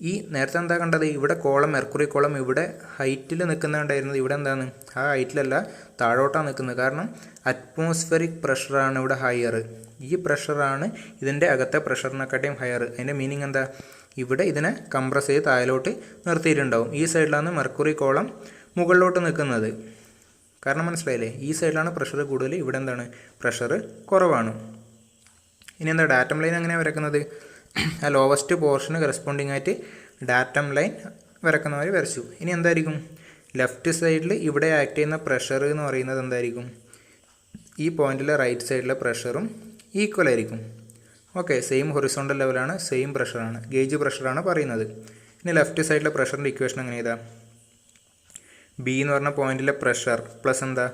ഈ നേരത്തെ എന്താ കണ്ടത്, ഇവിടെ കോളം മെർക്കുറി കോളം ഇവിടെ ഹൈറ്റിൽ നിൽക്കുന്നുണ്ടായിരുന്നത്, ഇവിടെ എന്താണ്, ആ ഹൈറ്റിലല്ല താഴോട്ടാണ് നിൽക്കുന്നത്. കാരണം അറ്റ്മോസ്ഫിയറിക് പ്രഷറാണ് ഇവിടെ ഹയർ. ഈ പ്രഷറാണ് ഇതിൻ്റെ അകത്തെ പ്രഷറിനെക്കാട്ടിയും ഹയർ. അതിൻ്റെ മീനിങ് എന്താ, ഇവിടെ ഇതിനെ കംപ്രസ് ചെയ്ത് താഴോട്ട് നിർത്തിയിട്ടുണ്ടാവും. ഈ സൈഡിലാണ് മെർക്കുറി കോളം മുകളിലോട്ട് നിൽക്കുന്നത്. കാരണം മനസ്സിലായില്ലേ, ഈ സൈഡിലാണ് പ്രഷർ കൂടുതൽ, ഇവിടെ എന്താണ് പ്രഷർ കുറവാണ്. ഇനി എന്താ ഡാറ്റം ലൈൻ എങ്ങനെയാണ് വരക്കുന്നത്, ആ ലോവസ്റ്റ് പോർഷന് കറസ്പോണ്ടിങ് ആയിട്ട് ഡാറ്റം ലൈൻ വരക്കുന്നവർ വരച്ചു. ഇനി എന്തായിരിക്കും, ലെഫ്റ്റ് സൈഡിൽ ഇവിടെ ആക്ട് ചെയ്യുന്ന പ്രഷർ എന്ന് പറയുന്നത് എന്തായിരിക്കും, ഈ പോയിന്റിലെ റൈറ്റ് സൈഡിലെ പ്രഷറും ഈക്വൽ ആയിരിക്കും. ഓക്കെ, സെയിം ഹൊറിസോണ്ടൽ ലെവലാണ്, സെയിം പ്രഷറാണ്, ഗേജ് പ്രഷറാണ് പറയുന്നത്. ഇനി ലെഫ്റ്റ് സൈഡിലെ പ്രഷറിൻ്റെ ഇക്വേഷൻ എങ്ങനെ ചെയ്താൽ, ബി എന്ന് പറഞ്ഞ പോയിന്റിലെ പ്രഷർ പ്ലസ് എന്താ,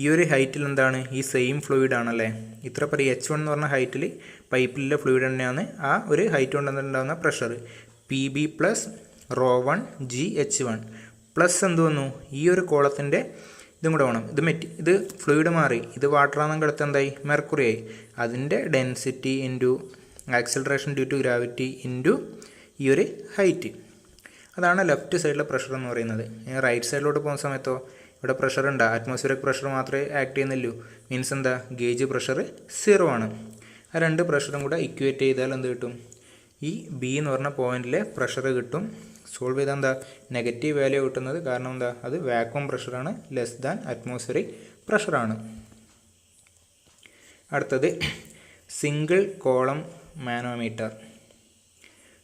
ഈ ഒരു ഹൈറ്റിൽ എന്താണ്, ഈ സെയിം ഫ്ലൂയിഡ് ആണല്ലേ, ഇത്ര പറയും H1 എന്ന് പറഞ്ഞ ഹൈറ്റിൽ പൈപ്പിലെ ഫ്ലൂയിഡ് തന്നെയാണ്, ആ ഒരു ഹൈറ്റ് കൊണ്ടുണ്ടാകുന്ന pressure P B plus ρ1 GH1 plus എന്ത് വന്നു, ഈ ഒരു കോളത്തിൻ്റെ ഇതും കൂടെ വേണം. ഇത് ഫ്ലൂയിഡ് മാറി, ഇത് വാട്ടർ ആണെങ്കിൽ അടുത്ത് എന്തായി, മെർക്കുറി ആയി. അതിൻ്റെ density into acceleration due to gravity into ഈ ഒരു ഹൈറ്റ്, അതാണ് ലെഫ്റ്റ് സൈഡിലെ പ്രഷർ എന്ന് പറയുന്നത്. റൈറ്റ് സൈഡിലോട്ട് പോകുന്ന സമയത്തോ ഇവിടെ പ്രഷർ ഉണ്ട്, അറ്റ്മോസ്ഫിയറിക് പ്രഷർ മാത്രമേ ആക്ട് ചെയ്യുന്നുള്ളൂ. മീൻസ് എന്താ, ഗേജ് പ്രഷർ 0 ആണ്. ആ രണ്ട് പ്രഷറും കൂടെ ഇക്വേറ്റ് ചെയ്താൽ എന്ത് കിട്ടും, ഈ ബി എന്ന് പറഞ്ഞ പോയിന്റിലെ പ്രഷർ കിട്ടും. സോൾവ് ചെയ്താൽ എന്താ, നെഗറ്റീവ് വാല്യൂ കിട്ടുന്നത്. കാരണം എന്താ, അത് വാക്വം പ്രഷറാണ്, ലെസ് ദാൻ അറ്റ്മോസ്ഫിയറിക് പ്രഷറാണ്. അടുത്തത് single column manometer.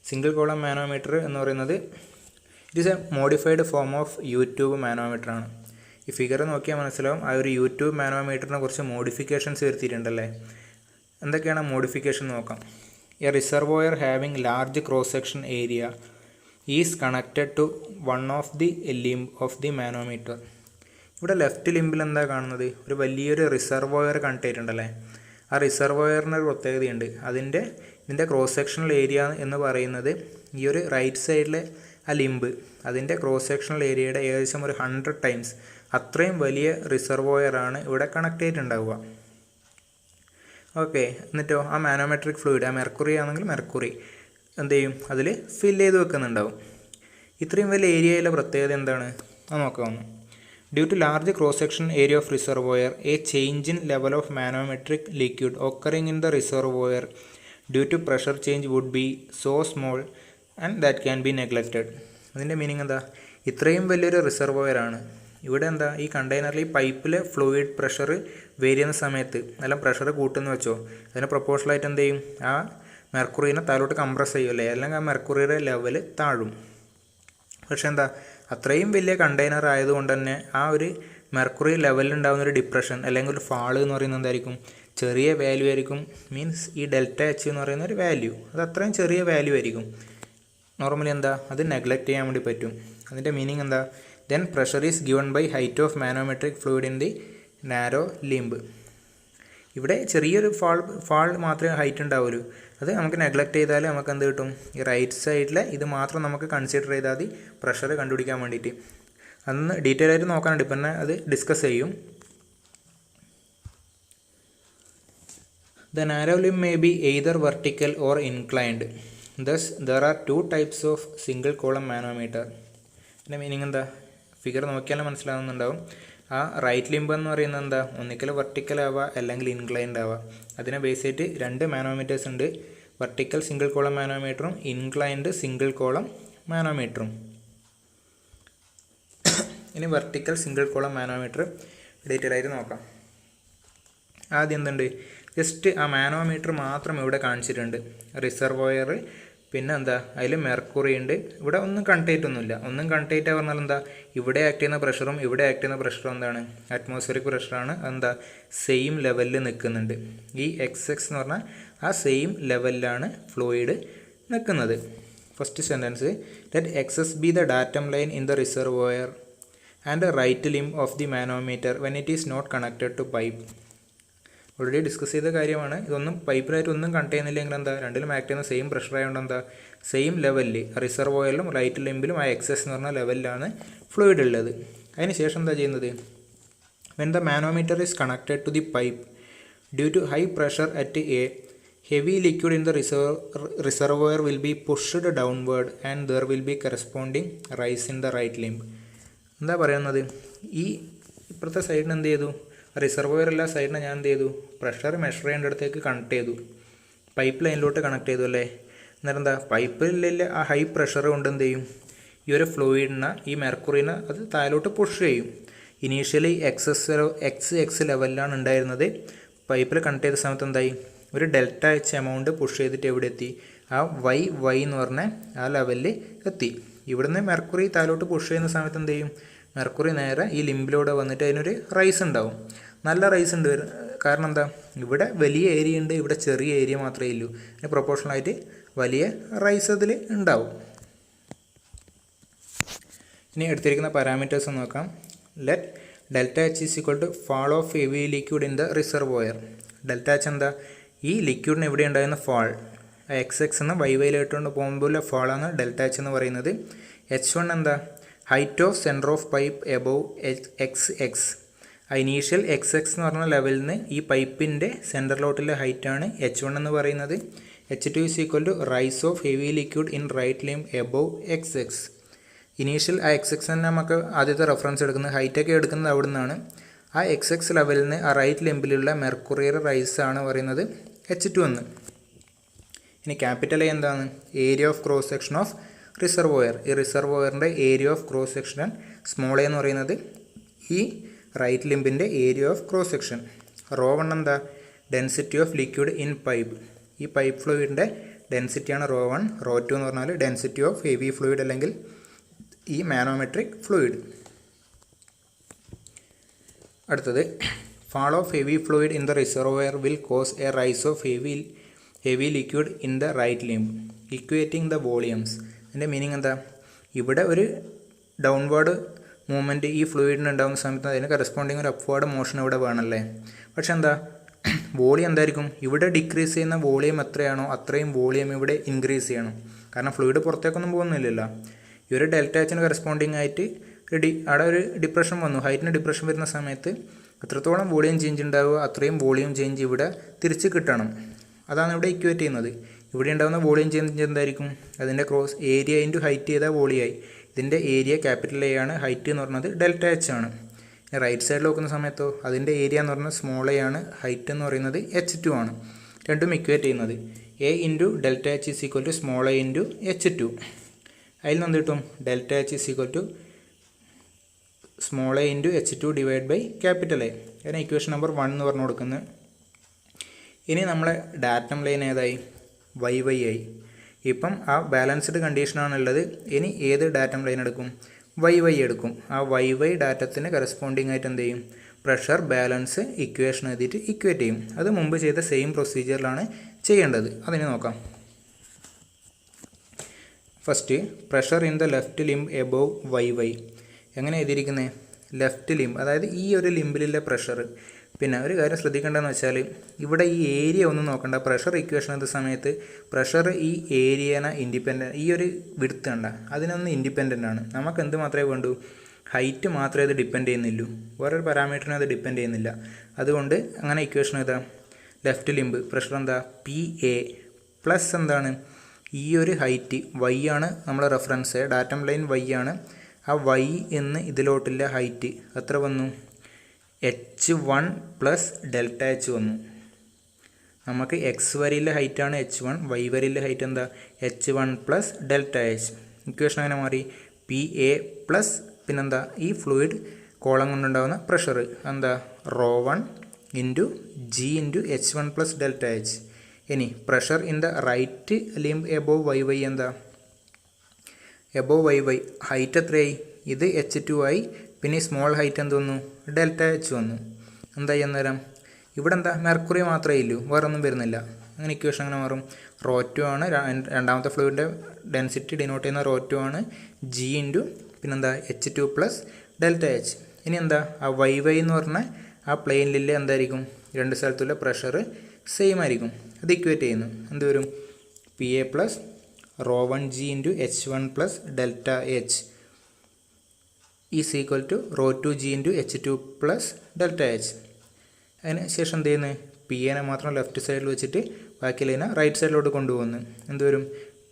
Single column manometer എന്ന് പറയുന്നത് it is A modified form of YouTube manometer ആണ്. ഈ ഫിഗർ നോക്കിയാൽ മനസ്സിലാവും, ആ ഒരു യൂട്യൂബ് മാനോമീറ്ററിനെ കുറച്ച് മോഡിഫിക്കേഷൻസ് വരുത്തിയിട്ടുണ്ടല്ലേ. എന്തൊക്കെയാണ് മോഡിഫിക്കേഷൻ നോക്കാം. A reservoir having large cross section area is connected to one of the limb of the manometer. ഇവിടെ ലെഫ്റ്റ് ലിംബിൽ എന്താ കാണുന്നത്, ഒരു വലിയൊരു റിസർവോയർ കണക്ട് ചെയ്തിട്ടുണ്ടല്ലേ. ആ റിസർവോയറിന് ഒരു പ്രത്യേകതയുണ്ട്, ഇതിൻ്റെ ക്രോസ് സെക്ഷണൽ ഏരിയ എന്ന് പറയുന്നത് ഈ ഒരു റൈറ്റ് സൈഡിലെ ആ ലിംബ്, അതിൻ്റെ ക്രോസ് സെക്ഷണൽ ഏരിയയുടെ ഏകദേശം ഒരു 100 ടൈംസ് അത്രയും വലിയ റിസർവോയറാണ് ഇവിടെ കണക്ട് ചെയ്തിട്ടുണ്ടാവുക. ഓക്കെ, എന്നിട്ടോ ആ മാനോമെട്രിക് ഫ്ലൂയിഡ്, ആ മെർക്കുറി ആണെങ്കിൽ മെർക്കുറി എന്ത് ചെയ്യും, അതിൽ ഫില്ല് ചെയ്ത് വെക്കുന്നുണ്ടാവും. ഇത്രയും വലിയ ഏരിയയിലെ പ്രത്യേകത എന്താണ്, അത് നോക്കാവുന്നു. Due to large cross section area of reservoir, a change in level of manometric liquid occurring in the reservoir due to pressure change would be so small and that can be neglected. അതിൻ്റെ മീനിങ് എന്താ, ഇത്രയും വലിയൊരു റിസർവോയറാണ്. ഇവിടെ എന്താ, ഈ കണ്ടെയ്നറിൽ ഈ പൈപ്പിലെ ഫ്ലൂയിഡ് പ്രഷർ വേരി ചെയ്യുന്ന സമയത്ത് നല്ല പ്രഷർ കൂട്ടുന്ന വെച്ചോ, അതിന് പ്രൊപ്പോഷണലായിട്ട് എന്ത് ചെയ്യും, ആ മെർക്കുറീനെ താഴോട്ട് കംപ്രസ് ചെയ്യുമല്ലേ, അല്ലെങ്കിൽ ആ മെർക്കുറിയുടെ ലെവൽ താഴും. പക്ഷെ എന്താ, അത്രയും വലിയ കണ്ടെയ്നർ ആയതുകൊണ്ട് തന്നെ ആ ഒരു മെർക്കുറി ലെവലിൽ ഉണ്ടാകുന്ന ഒരു ഡിപ്രഷൻ അല്ലെങ്കിൽ ഒരു ഫാള് എന്ന് പറയുന്നത് എന്തായിരിക്കും, ചെറിയ വാല്യൂ ആയിരിക്കും. മീൻസ് ഈ ΔH എന്ന് പറയുന്ന ഒരു വാല്യൂ, അത് അത്രയും ചെറിയ വാല്യൂ ആയിരിക്കും. നോർമലി എന്താ, അത് നെഗ്ലക്റ്റ് ചെയ്യാൻ വേണ്ടി പറ്റും. അതിൻ്റെ മീനിങ് എന്താ, then pressure is given by height of manometric fluid in the narrow limb. ഇവിടെ ചെറിയൊരു ഫാൾ മാത്രമേ ഹൈറ്റ് ഉണ്ടാവുള്ളൂ. അത് നമുക്ക് നെഗ്ലക്റ്റ് ചെയ്താൽ നമുക്ക് എന്ത് കിട്ടും? ഈ റൈറ്റ് സൈഡിലെ ഇത് മാത്രം നമുക്ക് കൺസിഡർ ചെയ്താൽ മതി പ്രഷർ കണ്ടുപിടിക്കാൻ വേണ്ടിയിട്ട്. അന്ന് ഡീറ്റെയിൽ ആയിട്ട് നോക്കാനുണ്ട്, ഇപ്പം തന്നെ അത് ഡിസ്കസ് ചെയ്യും. The narrow limb may be either vertical or inclined. Thus, there are two types of single column manometer. ഇതിൻ്റെ മീനിങ് എന്താ? ഫിഗർ നോക്കിയാലും മനസ്സിലാവുന്നുണ്ടാവും. ആ റൈറ്റ് ലിംബ് എന്ന് പറയുന്നത് എന്താ? ഒന്നിക്കൽ വെർട്ടിക്കൽ ആവുക അല്ലെങ്കിൽ ഇൻക്ലൈൻഡ് ആവുക. അതിനെ ബേസ് ചെയ്തിട്ട് രണ്ട് മാനോമീറ്റേഴ്സ് ഉണ്ട്. വെർട്ടിക്കൽ സിംഗിൾ കോളം മാനോമീറ്ററും ഇൻക്ലൈൻഡ് സിംഗിൾ കോളം മാനോമീറ്ററും. ഇനി vertical single column manometer detail ആയിട്ട് നോക്കാം. ആദ്യം എന്തുണ്ട്? ജസ്റ്റ് ആ മാനോമീറ്റർ മാത്രം ഇവിടെ കാണിച്ചിട്ടുണ്ട്. റിസർവോയർ, പിന്നെ എന്താ അതിൽ മെർക്കുറി ഉണ്ട്. ഇവിടെ ഒന്നും കണ്ടേറ്റ് ഒന്നുമില്ല. ഒന്നും കണ്ടേറ്റ് പറഞ്ഞാൽ എന്താ? ഇവിടെ ആക്ട് ചെയ്യുന്ന പ്രഷറും ഇവിടെ ആക്ട് ചെയ്യുന്ന പ്രഷറും എന്താണ്? അറ്റ്മോസ്ഫിയറിക് പ്രഷറാണ്. എന്താ? സെയിം ലെവലിൽ നിൽക്കുന്നുണ്ട്. ഈ XX എന്ന് പറഞ്ഞാൽ ആ സെയിം ലെവലിലാണ് ഫ്ലൂയിഡ് നിൽക്കുന്നത്. First sentence, let XS be the datum line in the reservoir and right limb of the manometer when it is not connected to pipe. Already discuss ചെയ്ത കാര്യമാണ്. ഇതൊന്നും പൈപ്പിലായിട്ട് ഒന്നും കണക്ട് ചെയ്യുന്നില്ലെങ്കിൽ എന്താ? രണ്ടിലും ആക്ട് ചെയ്യുന്ന സെയിം പ്രഷർ ആയതുകൊണ്ട് എന്താ? സെയിം ലെവലിൽ റിസർവോയറിലും റൈറ്റ് ലിംബിലും ആ XS എന്ന് പറഞ്ഞ ലെവലിലാണ് ഫ്ലൂയിഡ് ഉള്ളത്. അതിന് ശേഷം എന്താ ചെയ്യുന്നത്? When the manometer is connected to the pipe due to high pressure at a heavy liquid in the reservoir will be pushed downward and there will be corresponding rise in the right limb. എന്താ പറയുന്നത്? ഈ ഇപ്പുറത്തെ സൈഡിന് എന്ത് ചെയ്തു? റിസർവോയർ എല്ലാ സൈഡിനെ ഞാൻ എന്ത് ചെയ്തു? പ്രഷർ മെഷർ ചെയ്യേണ്ടടുത്തേക്ക് കണക്ട് ചെയ്തു. പൈപ്പ് ലൈനിലോട്ട് കണക്ട് ചെയ്തു അല്ലേ? അന്നേരം എന്താ? പൈപ്പിലെ ആ ഹൈ പ്രഷർ കൊണ്ട് എന്ത് ചെയ്യും? ഈ ഒരു ഫ്ലൂയിഡിനെ, ഈ മെർക്കുറിനെ അത് താഴോട്ട് പുഷ് ചെയ്യും. ഇനീഷ്യലി XX ലെവലിലാണ് ഉണ്ടായിരുന്നത്. പൈപ്പിൽ കണക്ട് ചെയ്ത സമയത്ത് എന്തായി? ഒരു ΔH എമൗണ്ട് പുഷ് ചെയ്തിട്ട് എവിടെ എത്തി? ആ Y എന്ന് പറഞ്ഞ ആ ലെവലിൽ എത്തി. ഇവിടുന്ന് മെർക്കുറി താഴോട്ട് പുഷ് ചെയ്യുന്ന സമയത്ത് എന്ത് ചെയ്യും? മെർക്കുറി നേരെ ഈ ലിംബിലൂടെ വന്നിട്ട് അതിനൊരു റൈസ് ഉണ്ടാവും. നല്ല റൈസ് ഉണ്ട്. കാരണം എന്താ? ഇവിടെ വലിയ ഏരിയ ഉണ്ട്, ഇവിടെ ചെറിയ ഏരിയ മാത്രമേ ഉള്ളൂ. അതിന് പ്രൊപ്പോർഷണലായിട്ട് വലിയ റൈസ് അതിൽ ഉണ്ടാവും. ഇനി എടുത്തിരിക്കുന്ന പാരാമീറ്റേഴ്സ് നോക്കാം. Let ΔH is equal to fall of heavy liquid in the reservoir. ΔH എന്താ? ഈ ലിക്വിഡിന് എവിടെ ഉണ്ടായിരുന്ന ഫാൾ, XX എന്ന് YYയിലോട്ടുകൊണ്ട് പോകുമ്പോൾ ഫാളാണ് ΔH എന്ന് പറയുന്നത്. H1 എന്താ? Height of centre of pipe above XX. ആ ഇനീഷ്യൽ XX എന്ന് പറഞ്ഞ ലെവലിൽ നിന്ന് ഈ പൈപ്പിൻ്റെ സെൻറ്ററിലോട്ടുള്ള ഹൈറ്റാണ് H1 എന്ന് പറയുന്നത്. H2 is equal to rise of heavy liquid in right limb above XX. Initial ആ XX തന്നെ നമുക്ക് ആദ്യത്തെ റെഫറൻസ് എടുക്കുന്നത്, ഹൈറ്റൊക്കെ എടുക്കുന്നത് അവിടെ നിന്നാണ്. ആ XX ലെവലിൽ നിന്ന് ആ റൈറ്റ് ലിംബിലുള്ള മെർക്കുറിയുടെ റൈസ് ആണ് പറയുന്നത് H2 എന്ന്. ഇനി ക്യാപിറ്റൽ A എന്താണ്? Area of cross section of reservoir. ഈ റിസർവോയറിൻ്റെ area of cross section small A എന്ന് പറയുന്നത് ഈ റൈറ്റ് ലിംബിൻ്റെ ഏരിയ ഓഫ് ക്രോസ് സെക്ഷൻ. ρ1 എന്താ? Density of liquid in pipe. ഈ പൈപ്പ് ഫ്ലൂയിഡിൻ്റെ ഡെൻസിറ്റിയാണ് ρ1. ρ2 എന്ന് പറഞ്ഞാൽ ഡെൻസിറ്റി ഓഫ് ഹെവി ഫ്ലൂയിഡ് അല്ലെങ്കിൽ ഈ മാനോമെട്രിക് ഫ്ലൂയിഡ്. അടുത്തത്, fall of heavy fluid in the reservoir will cause a rise of heavy liquid in the right limb, equating the volumes. അതിൻ്റെ മീനിങ് എന്താ? ഇവിടെ ഒരു ഡൗൺവേർഡ് മൂവ്മെൻറ്റ് ഈ ഫ്ലൂയിഡിന് ഉണ്ടാകുന്ന സമയത്ത് അതിന് കറസ്പോണ്ടിങ് ഒരു അപ്വേർഡ് മോഷൻ ഇവിടെ വേണമല്ലേ? പക്ഷെ എന്താ? വോളിയം എന്തായിരിക്കും? ഇവിടെ ഡിക്രീസ് ചെയ്യുന്ന വോളിയം എത്രയാണോ അത്രയും വോളിയം ഇവിടെ ഇൻക്രീസ് ചെയ്യണം. കാരണം ഫ്ലൂയിഡ് പുറത്തേക്കൊന്നും പോകുന്നില്ലല്ലോ. ഈ ഒരു ΔHന് കറസ്പോണ്ടിങ് ആയിട്ട് അവിടെ ഒരു ഡിപ്രഷൻ വന്നു. ഹൈറ്റിന് ഡിപ്രഷൻ വരുന്ന സമയത്ത് എത്രത്തോളം വോളിയം ചേഞ്ച് ഉണ്ടാവുക അത്രയും വോളിയം ചേഞ്ച് ഇവിടെ തിരിച്ച് കിട്ടണം. അതാണ് ഇവിടെ ഇക്വേറ്റ് ചെയ്യുന്നത്. ഇവിടെ ഉണ്ടാകുന്ന വോളിയം ചേഞ്ച് എന്തായിരിക്കും? അതിൻ്റെ ക്രോസ് ഏരിയ ഇൻറ്റു ഹൈറ്റ് ചെയ്താൽ വോളിയമായി. ഇതിൻ്റെ ഏരിയ ക്യാപിറ്റൽ A ആണ്, ഹൈറ്റ് എന്ന് പറയുന്നത് ΔH ആണ്. റൈറ്റ് സൈഡിൽ നോക്കുന്ന സമയത്തോ അതിൻ്റെ ഏരിയ എന്ന് പറയുന്നത് സ്മോൾ A ആണ്, ഹൈറ്റ് എന്ന് പറയുന്നത് H2 ആണ്. രണ്ടും ഇക്വേറ്റ് ചെയ്യുന്നത് A into ΔH is equal to small A into H2. അതിൽ നിന്ന് കിട്ടും ΔH is equal to small A into H2 divide by capital A. അതിന് ഇക്വേഷൻ നമ്പർ 1 എന്ന് പറഞ്ഞു കൊടുക്കുന്നത്. ഇനി നമ്മളെ ഡാറ്റം ലൈൻ ഏതായി? YY ആയി. ഇപ്പം ആ ബാലൻസ്ഡ് കണ്ടീഷനാണുള്ളത്. ഇനി ഏത് ഡാറ്റം ലൈൻ എടുക്കും? YY എടുക്കും. ആ YY ഡാറ്റത്തിന് കറസ്പോണ്ടിങ് ആയിട്ട് എന്ത് ചെയ്യും? പ്രഷർ ബാലൻസ് ഇക്വേഷൻ എഴുതിയിട്ട് ഇക്വേറ്റ് ചെയ്യും. അത് മുമ്പ് ചെയ്ത സെയിം പ്രൊസീജിയറിലാണ് ചെയ്യേണ്ടത്. അതിന് നോക്കാം. First, pressure in the left limb above YY. എങ്ങനെ എഴുതിയിരിക്കുന്നത്? ലെഫ്റ്റ് ലിംബ്, അതായത് ഈ ഒരു ലിംബിലുള്ള പ്രഷർ പിന്നെ ഒരു കാര്യം ശ്രദ്ധിക്കേണ്ടതെന്ന് വെച്ചാൽ ഇവിടെ ഈ ഏരിയ ഒന്നും നോക്കണ്ട. പ്രഷർ ഇക്വേഷൻ എന്ന സമയത്ത് പ്രഷർ ഈ ഏരിയനെ ഇൻഡിപെൻഡൻറ്റ്, ഈ ഒരു വിഡ്ത്ത് കണ്ട അതിനൊന്ന് ഇൻഡിപെൻഡൻ്റ് ആണ്. നമുക്ക് എന്ത് മാത്രമേ വേണ്ടൂ? ഹൈറ്റ് മാത്രമേ അത് ഡിപ്പെൻഡ് ചെയ്യുന്നില്ലൂ, വേറൊരു പാരാമീറ്ററിനെ അത് ഡിപ്പെൻഡ് ചെയ്യുന്നില്ല. അതുകൊണ്ട് അങ്ങനെ ഇക്വേഷൻ ഏതാ? ലെഫ്റ്റ് ലിംബ് പ്രഷർ എന്താ? PA പ്ലസ് എന്താണ്? ഈ ഒരു ഹൈറ്റ് y ആണ് നമ്മളെ റെഫറൻസ്, ഡാറ്റം ലൈൻ y ആണ്. ആ y എന്ന് ഇതിലോട്ടുള്ള ഹൈറ്റ് എത്ര വന്നു? h1 പ്ലസ് ഡെൽറ്റ h വന്നു. നമുക്ക് x വരെയുള്ള ഹൈറ്റാണ് h1, y വരെയുള്ള ഹൈറ്റ് എന്താ? h1 plus delta h. Equation അങ്ങനെ മാറി PA പ്ലസ് പിന്നെന്താ? ഈ ഫ്ലൂയിഡ് കോളം കൊണ്ടുണ്ടാകുന്ന പ്രഷർ എന്താ? ρ1 into G into h1 plus delta h. ഇനി പ്രഷർ ഇൻ ദ റൈറ്റ് അല്ലെങ്കിൽ എബോവ് YY എന്താ? എബോവ് YY ഹൈറ്റ് എത്രയായി? ഇത് h2 ആയി. പിന്നെ സ്മോൾ ഹൈറ്റ് എന്ത് വന്നു? ഡെൽറ്റ h വന്നു. എന്തായി അന്നേരം? ഇവിടെ എന്താ? മെർക്കുറി മാത്രമേ ഇല്ലൂ, വേറെ ഒന്നും വരുന്നില്ല. അങ്ങനെ ഇക്വേഷൻ അങ്ങനെ മാറും. ρ2 ആണ് രണ്ടാമത്തെ ഫ്ലൂയിഡിൻ്റെ ഡെൻസിറ്റി ഡിനോട്ട് ചെയ്യുന്ന ρ2 ആണ്. G ഇൻറ്റു പിന്നെന്താ? h2 plus delta h. ഇനി എന്താ? ആ YY എന്ന് പറഞ്ഞാൽ ആ പ്ലെയിനിലെ എന്തായിരിക്കും? രണ്ട് സ്ഥലത്തുള്ള പ്രഷർ സെയിം ആയിരിക്കും. അത് ഇക്വേറ്റ് ചെയ്യുന്നു. എന്ത് വരും? PA plus ρ1G into h1 plus delta h is equal to ρ2G into h2 plus delta h. അതിന് ശേഷം എന്ത് ചെയ്യുന്നത്? PAനെ മാത്രം ലെഫ്റ്റ് സൈഡിൽ വെച്ചിട്ട് ബാക്കിയുള്ളതിനെ റൈറ്റ് സൈഡിലോട്ട് കൊണ്ടുപോകുന്നു. എന്ത് വരും?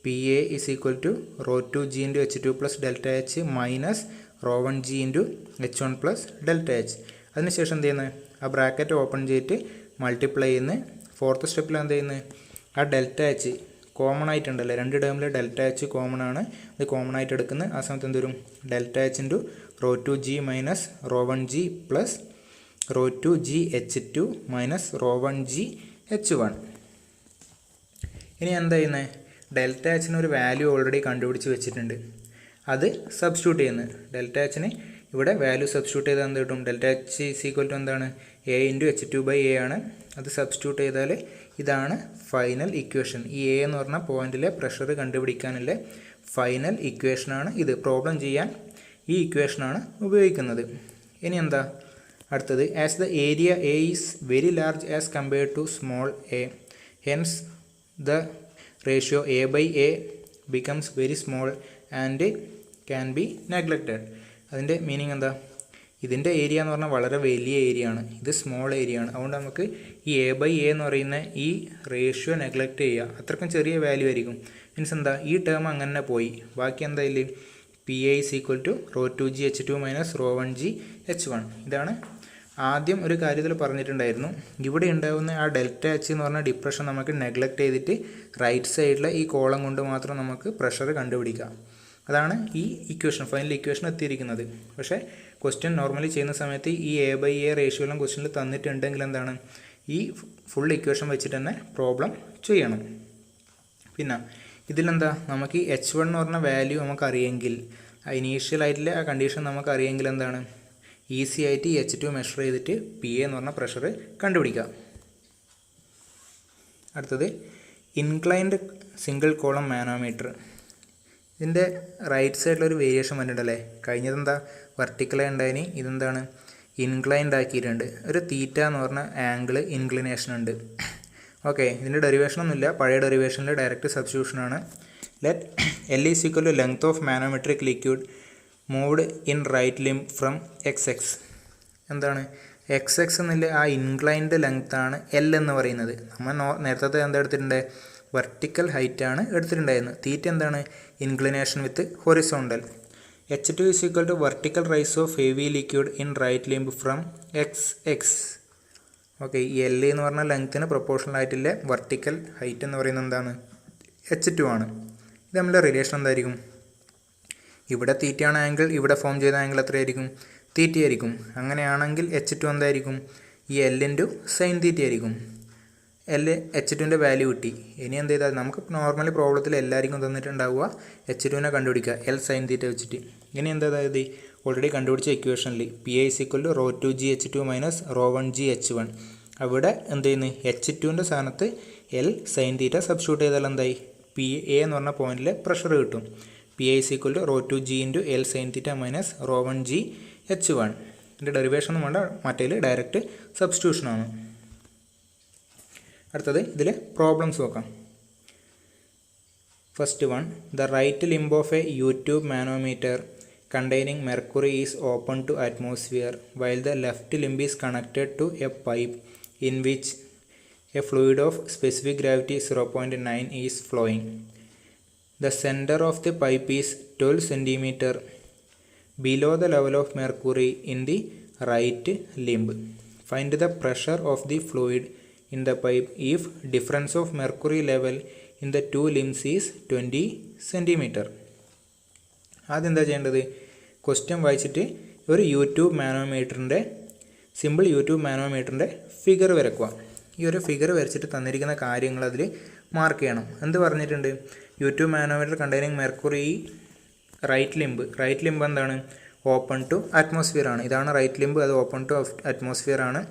PA is equal to ρ2G into h2 plus delta h minus ρ1G into h1 plus delta h. അതിനുശേഷം എന്ത് ചെയ്യുന്നത്? ആ ബ്രാക്കറ്റ് ഓപ്പൺ ചെയ്തിട്ട് മൾട്ടിപ്ലൈ ചെയ്യുന്ന ഫോർത്ത് സ്റ്റെപ്പിൽ എന്ത് ചെയ്യുന്നത്? ആ ഡെൽറ്റ h കോമൺ ആയിട്ടുണ്ടല്ലേ, രണ്ട് ടേമിൽ ഡെൽറ്റ h കോമൺ ആണ്, അത് കോമൺ ആയിട്ട് എടുക്കുന്നത്. ആ സമയത്ത് എന്ത് വരും? Delta h into ρ2G minus ρ1G plus ρ2G h2 minus ρ1G h1. ഇനി എന്താ ചെയ്യുന്നത്? ഡെൽറ്റ എച്ചിന് ഒരു വാല്യൂ ഓൾറെഡി കണ്ടുപിടിച്ച് വെച്ചിട്ടുണ്ട്, അത് സബ്സ്റ്റിറ്റ്യൂട്ട് ചെയ്യുന്നത്. ഡെൽറ്റ എച്ചിന് ഇവിടെ വാല്യൂ സബ്സ്റ്റിറ്റ്യൂട്ട് ചെയ്താൽ എന്ത് കിട്ടും? Delta H is equal to എന്താണ്? A ഇൻറ്റു h2/a ആണ്. അത് സബ്സ്റ്റിറ്റ്യൂട്ട് ചെയ്താൽ ഇതാണ് ഫൈനൽ ഇക്വേഷൻ. ഈ A എന്ന് പറഞ്ഞ പോയിന്റിലെ പ്രഷർ കണ്ടുപിടിക്കാനുള്ള ഫൈനൽ ഇക്വേഷനാണ് ഇത്. പ്രോബ്ലം ചെയ്യാൻ ഈ ഇക്വേഷനാണ് ഉപയോഗിക്കുന്നത്. ഇനി എന്താ അടുത്തത്? As the area A is very large as compared to small a, hence the ratio A/A becomes very small and can be neglected. അതിൻ്റെ മീനിങ് എന്താ? ഇതിൻ്റെ ഏരിയ എന്ന് പറഞ്ഞാൽ വളരെ വലിയ ഏരിയ ആണ്, ഇത് സ്മോൾ ഏരിയ ആണ്. അതുകൊണ്ട് നമുക്ക് ഈ A/A എന്ന് പറയുന്ന ഈ റേഷ്യോ നെഗ്ലക്റ്റ് ചെയ്യുക. അത്രക്കും ചെറിയ വാല്യൂ ആയിരിക്കും. മീൻസ് എന്താ? ഈ ടേം അങ്ങനെ പോയി. ബാക്കി എന്താ ഇല്ലേ? PA is equal to ρ2G h2 minus ρ1G h1. ഇതാണ് ആദ്യം ഒരു കാര്യത്തിൽ പറഞ്ഞിട്ടുണ്ടായിരുന്നു. ഇവിടെ ഉണ്ടാകുന്ന ആ ഡെൽറ്റ എച്ച് എന്ന് പറഞ്ഞ ഡിപ്രഷൻ നമുക്ക് നെഗ്ലക്റ്റ് ചെയ്തിട്ട് റൈറ്റ് സൈഡിലെ ഈ കോളം കൊണ്ട് മാത്രം നമുക്ക് പ്രഷർ കണ്ടുപിടിക്കാം. അതാണ് ഈ ഇക്വേഷൻ, ഫൈനൽ ഇക്വേഷൻ എത്തിയിരിക്കുന്നത്. പക്ഷേ ക്വസ്റ്റ്യൻ നോർമലി ചെയ്യുന്ന സമയത്ത് ഈ A/A റേഷ്യോ എല്ലാം ക്വസ്റ്റ്യനിൽ തന്നിട്ടുണ്ടെങ്കിൽ എന്താണ്? ഈ ഫുൾ ഇക്വേഷൻ വെച്ചിട്ട് തന്നെ പ്രോബ്ലം ചെയ്യണം. പിന്നെ ഇതിലെന്താ? നമുക്ക് ഈ h1 എന്ന് പറഞ്ഞ വാല്യൂ നമുക്കറിയെങ്കിൽ, ഇനീഷ്യൽ ആയിട്ടുള്ള ആ കണ്ടീഷൻ നമുക്കറിയെങ്കിൽ എന്താണ്? ഈസി ആയിട്ട് ഈ h2 മെഷർ ചെയ്തിട്ട് PA എന്ന് പറഞ്ഞ പ്രഷർ കണ്ടുപിടിക്കാം. അടുത്തത് ഇൻക്ലൈൻഡ് സിംഗിൾ കോളം മാനോമീറ്റർ. ഇതിൻ്റെ റൈറ്റ് സൈഡിലൊരു വേരിയേഷൻ വന്നിട്ടുണ്ടല്ലേ. കഴിഞ്ഞതെന്താ? വെർട്ടിക്കലായി ഉണ്ടായിന്, ഇതെന്താണ്? ഇൻക്ലൈൻഡ് ആക്കിയിട്ടുണ്ട്. ഒരു തീറ്റ എന്ന് പറഞ്ഞ ആംഗിൾ ഇൻക്ലിനേഷൻ ഉണ്ട്. ഓക്കെ, ഇതിൻ്റെ ഡെറിവേഷനൊന്നുമില്ല, പഴയ ഡെറിവേഷനിൽ ഡയറക്റ്റ് സബ്സ്റ്റിറ്റ്യൂഷനാണ്. Let L is equal to length of manometric liquid moved in right limb from XX. എന്താണ്? XX എന്നുള്ള ആ ഇൻക്ലൈൻഡ് ലെങ്ത്താണ് L എന്ന് പറയുന്നത്. നമ്മൾ നേരത്തെ എന്താ എടുത്തിട്ടുണ്ട്? വെർട്ടിക്കൽ ഹൈറ്റാണ് എടുത്തിട്ടുണ്ടായിരുന്നത്. തീറ്റ എന്താണ്? Inclination with horizontal. h2 is equal to vertical rise of heavy liquid in right limb from XX. Okay, ഈ L എന്ന് പറഞ്ഞ ലെങ്ത്തിന് പ്രൊപ്പോർഷണൽ ആയിട്ടുള്ള വെർട്ടിക്കൽ ഹൈറ്റ് എന്ന് പറയുന്നത് എന്താണ്? h2 ആണ്. ഇത് തമ്മിലെ റിലേഷൻ എന്തായിരിക്കും? ഇവിടെ തീറ്റയാണ് ആംഗിൾ, ഇവിടെ ഫോം ചെയ്ത ആംഗിൾ എത്രയായിരിക്കും? തീറ്റ ആയിരിക്കും. അങ്ങനെയാണെങ്കിൽ h2 എന്തായിരിക്കും? ഈ L ഇൻറ്റു സൈൻ തീറ്റ ആയിരിക്കും. h2ൻ്റെ വാല്യൂ കിട്ടി. ഇനി എന്ത് ചെയ്താൽ നമുക്ക് നോർമലി പ്രോബ്ലത്തിൽ എല്ലാവർക്കും തന്നിട്ടുണ്ടാവുക h2നെ കണ്ടുപിടിക്കുക L സൈൻ തീറ്റ വെച്ചിട്ട്. ഇനി എന്താ? അതായത് ഓൾറെഡി കണ്ടുപിടിച്ച ഇക്വേഷനിൽ PA is equal to ρ2G h2 minus ρ1G h1. അവിടെ എന്ത് ചെയ്യുന്നു? h2ൻ്റെ സ്ഥാനത്ത് L സൈൻ തീറ്റ സബ്സ്റ്റിറ്റ്യൂട്ട് ചെയ്താൽ എന്തായി? PA എന്ന് പറഞ്ഞ പോയിന്റിൽ പ്രഷർ കിട്ടും. PA is equal to ρ2G into L sine theta minus ρ1G h1. ഇതിൻ്റെ ഡെറിവേഷൻ ഒന്നും വേണ്ട, മറ്റേതിൽ ഡയറക്റ്റ് സബ്സ്റ്റിറ്റ്യൂഷനാണ്. അടുത്തത് ഇതിൽ പ്രോബ്ലംസ് നോക്കാം. First one, the right limb of a U-tube manometer containing mercury is open to atmosphere while the left limb is connected to a pipe in which a fluid of specific gravity 0.9 is flowing. The center of the pipe is 12 cm below the level of mercury in the right limb. Find the pressure of the fluid in the pipe if difference of mercury level in the two limbs is 20 cm. ആദ്യം എന്താ ചെയ്യേണ്ടത്? ക്വസ്റ്റ്യൻ വായിച്ചിട്ട് ഒരു യൂട്യൂബ് മാനോമീറ്ററിൻ്റെ സിമ്പിൾ യൂട്യൂബ് മാനോമീറ്ററിൻ്റെ ഫിഗർ വരക്കുക. ഈ ഒരു ഫിഗർ വരച്ചിട്ട് തന്നിരിക്കുന്ന കാര്യങ്ങൾ അതിൽ മാർക്ക് ചെയ്യണം. എന്ത് പറഞ്ഞിട്ടുണ്ട്? U tube manometer containing mercury right limb എന്താണ്? ഓപ്പൺ ടു അറ്റ്മോസ്ഫിയർ ആണ്. ഇതാണ് റൈറ്റ് ലിംബ്, അത് ഓപ്പൺ ടു അറ്റ്മോസ്ഫിയർ ആണ്.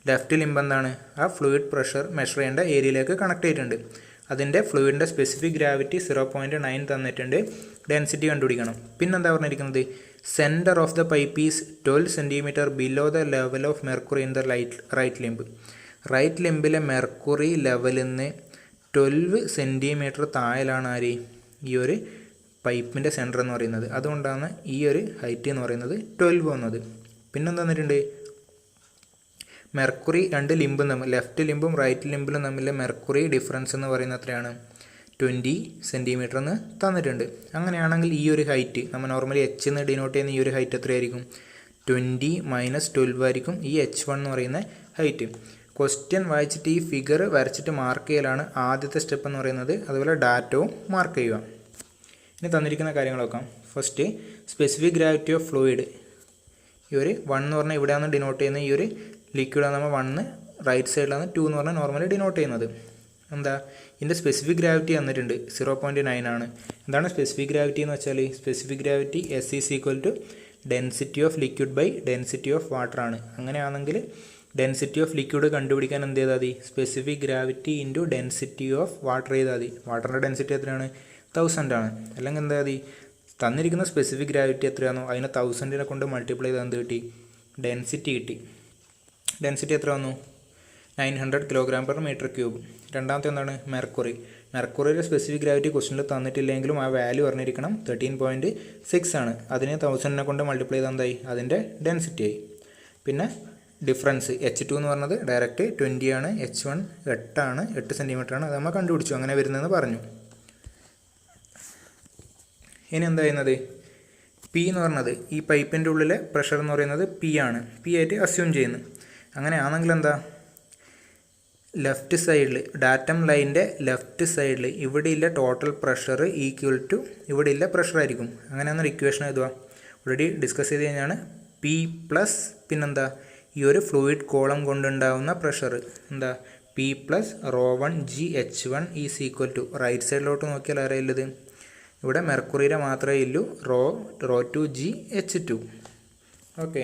ലെഫ്റ്റ് ലിംബ് എന്താണ്? ആ ഫ്ലൂയിഡ് പ്രഷർ മെഷർ ചെയ്യേണ്ട ഏരിയയിലേക്ക് കണക്ട് ചെയ്തിട്ടുണ്ട്. അതിൻ്റെ ഫ്ലൂയിഡിൻ്റെ സ്പെസിഫിക് ഗ്രാവിറ്റി 0.9 തന്നിട്ടുണ്ട്. ഡെൻസിറ്റി കണ്ടുപിടിക്കണം. പിന്നെന്താ പറഞ്ഞിരിക്കുന്നത്? Centre of the pipe is 12 cm below the level of mercury in the right limb. Right ലിംബിലെ മെർക്കുറി ലെവലിൽ നിന്ന് 12 cm താഴെയാണ് ആര്? ഈ ഒരു പൈപ്പിൻ്റെ സെൻറ്റർ എന്ന് പറയുന്നത്. അതുകൊണ്ടാണ് ഈ ഒരു ഹൈറ്റ് എന്ന് പറയുന്നത് 12 വന്നത്. പിന്നെന്താ തന്നിട്ടുണ്ട്? മെർക്കുറി രണ്ട് ലിംബും തമ്മിൽ, ലെഫ്റ്റ് ലിംബും റൈറ്റ് ലിംബിലും തമ്മിലെ മെർക്കുറി ഡിഫറൻസ് എന്ന് പറയുന്നത് എത്രയാണ്? 20 cm എന്ന് തന്നിട്ടുണ്ട്. അങ്ങനെയാണെങ്കിൽ ഈ ഒരു ഹൈറ്റ് നമ്മൾ നോർമലി H എന്ന് ഡിനോട്ട് ചെയ്യുന്ന ഈ ഒരു ഹൈറ്റ് എത്രയായിരിക്കും? 20 - 12 ആയിരിക്കും ഈ H1 എന്ന് പറയുന്ന ഹൈറ്റ്. ക്വസ്റ്റ്യൻ വായിച്ചിട്ട് ഈ ഫിഗർ വരച്ചിട്ട് മാർക്ക് ചെയ്യലാണ് ആദ്യത്തെ സ്റ്റെപ്പ് എന്ന് പറയുന്നത്. അതുപോലെ ഡാറ്റവും മാർക്ക് ചെയ്യുക. ഇനി തന്നിരിക്കുന്ന കാര്യങ്ങൾ നോക്കാം. First, specific gravity of fluid. ഈ ഒരു 1 എന്ന് പറഞ്ഞാൽ ഇവിടെയാണ് ഡിനോട്ട് ചെയ്യുന്നത്. ഈ ഒരു ലിക്വിഡാണ് നമ്മൾ 1 റൈറ്റ് സൈഡിലാണ്, 2 എന്ന് പറഞ്ഞാൽ നോർമലി ഡിനോട്ട് ചെയ്യുന്നത്. എന്താ? ഇതിൻ്റെ സ്പെസിഫിക് ഗ്രാവിറ്റി തന്നിട്ടുണ്ട് 0.9 ആണ്. എന്താണ് സ്പെസിഫിക് ഗ്രാവിറ്റി എന്ന് വെച്ചാൽ? Specific gravity S = density of liquid by density of water ആണ്. അങ്ങനെയാണെങ്കിൽ ഡെൻസിറ്റി ഓഫ് ലിക്വിഡ് കണ്ടുപിടിക്കാൻ എന്ത് ചെയ്താൽ മതി? Specific gravity into density of water ചെയ്താൽ മതി. വാട്ടറിൻ്റെ ഡെൻസിറ്റി എത്രയാണ്? 1000 ആണ്. അല്ലെങ്കിൽ എന്താ മതി? തന്നിരിക്കുന്ന സ്പെസിഫിക് ഗ്രാവിറ്റി എത്രയാണോ അതിനെ 1000 കൊണ്ട് മൾട്ടിപ്ലൈ ചെയ്താൽ എന്ത് കിട്ടി? ഡെൻസിറ്റി കിട്ടി. ഡെൻസിറ്റി എത്ര വന്നു? 900 kg/m³. രണ്ടാമത്തെ എന്താണ്? മെർക്കുറിയുടെ സ്പെസിഫിക് ഗ്രാവിറ്റി ക്വസ്റ്റ്യനിൽ തന്നിട്ടില്ലെങ്കിലും ആ വാല്യൂ പറഞ്ഞിരിക്കണം. 13.6 ആണ്. അതിനെ 1000 കൊണ്ട് മൾട്ടിപ്ലൈ ചെയ്താൽ എന്തായി? അതിൻ്റെ ഡെൻസിറ്റി ആയി. പിന്നെ ഡിഫറൻസ് H2 എന്ന് പറഞ്ഞത് ഡയറക്റ്റ് 20 ആണ്. H1 8 ആണ്, 8 cm ആണ്. അത് നമ്മൾ കണ്ടുപിടിച്ചു, അങ്ങനെ വരുന്നതെന്ന് പറഞ്ഞു. ഇനി എന്താ ചെയ്യുന്നത്? P എന്ന് പറഞ്ഞത് ഈ പൈപ്പിൻ്റെ ഉള്ളിലെ പ്രഷർ എന്ന് പറയുന്നത് P ആണ്. P ആയിട്ട് അസ്യൂം ചെയ്യുന്നു. അങ്ങനെ ആണെങ്കിൽ എന്താ? ലെഫ്റ്റ് സൈഡിൽ, ഡാറ്റം ലൈനിൻ്റെ ലെഫ്റ്റ് സൈഡിൽ ഇവിടെയില്ല ടോട്ടൽ പ്രഷർ ഈക്വൽ ടു ഇവിടെയില്ല പ്രഷർ ആയിരിക്കും. അങ്ങനെയാണ് ഇക്വേഷൻ എഴുതുക. ഓൾറെഡി ഡിസ്കസ് ചെയ്ത് കഴിഞ്ഞാണ്. P പ്ലസ് പിന്നെന്താ? ഈ ഒരു ഫ്ലൂയിഡ് കോളം കൊണ്ടുണ്ടാവുന്ന പ്രഷർ എന്താ? P plus ρ1 GH1 is equal to, right സൈഡിലോട്ട് നോക്കിയാൽ അറിയില്ലത് ഇവിടെ മെർക്കുറിയുടെ മാത്രമേ ഇല്ലൂ, ρ2 GH2. ഓക്കെ,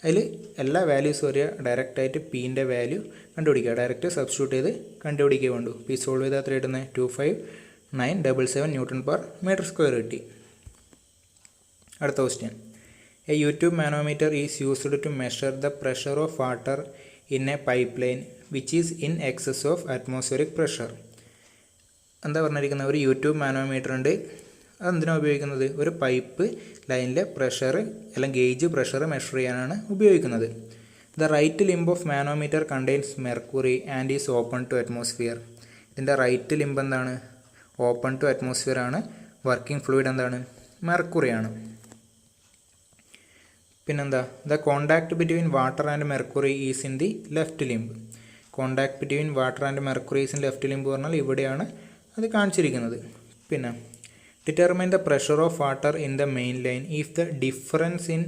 അതിൽ എല്ലാ വാല്യൂസും അറിയുക. ഡയറക്റ്റായിട്ട് പീൻ്റെ വാല്യൂ കണ്ടുപിടിക്കുക. ഡയറക്റ്റ് സബ്സ്റ്റിറ്റ്യൂട്ട് ചെയ്ത് കണ്ടുപിടിക്കുക വേണ്ടു. P സോൾവ് ചെയ്താൽ എത്ര ഇടുന്നത്? 25977 Nm/m² കിട്ടി. അടുത്ത question. A U tube manometer is used to measure the pressure of water in a pipe line which is in excess of atmospheric pressure. എന്താ പറഞ്ഞിരിക്കുന്നത്? ഒരു യൂട്യൂബ് മാനോമീറ്റർ ഉണ്ട്. അതെന്തിനാണ് ഉപയോഗിക്കുന്നത്? ഒരു പൈപ്പ് ലൈനിലെ പ്രഷർ അല്ലെങ്കിൽ ഗേജ് പ്രഷർ മെഷർ ചെയ്യാനാണ് ഉപയോഗിക്കുന്നത്. The right limb of manometer contains mercury and is open to atmosphere. ഇതിൻ്റെ റൈറ്റ് ലിംബ് എന്താണ്? ഓപ്പൺ ടു അറ്റ്മോസ്ഫിയർ ആണ്. വർക്കിംഗ് ഫ്ലൂയിഡ് എന്താണ്? മെർക്കുറിയാണ്. പിന്നെന്താ? The contact between water and mercury is in the left limb. Contact between water and mercury is in left limb പറഞ്ഞാൽ ഇവിടെയാണ് അത് കാണിച്ചിരിക്കുന്നത്. പിന്നെ determine the pressure of water in the main line if the difference in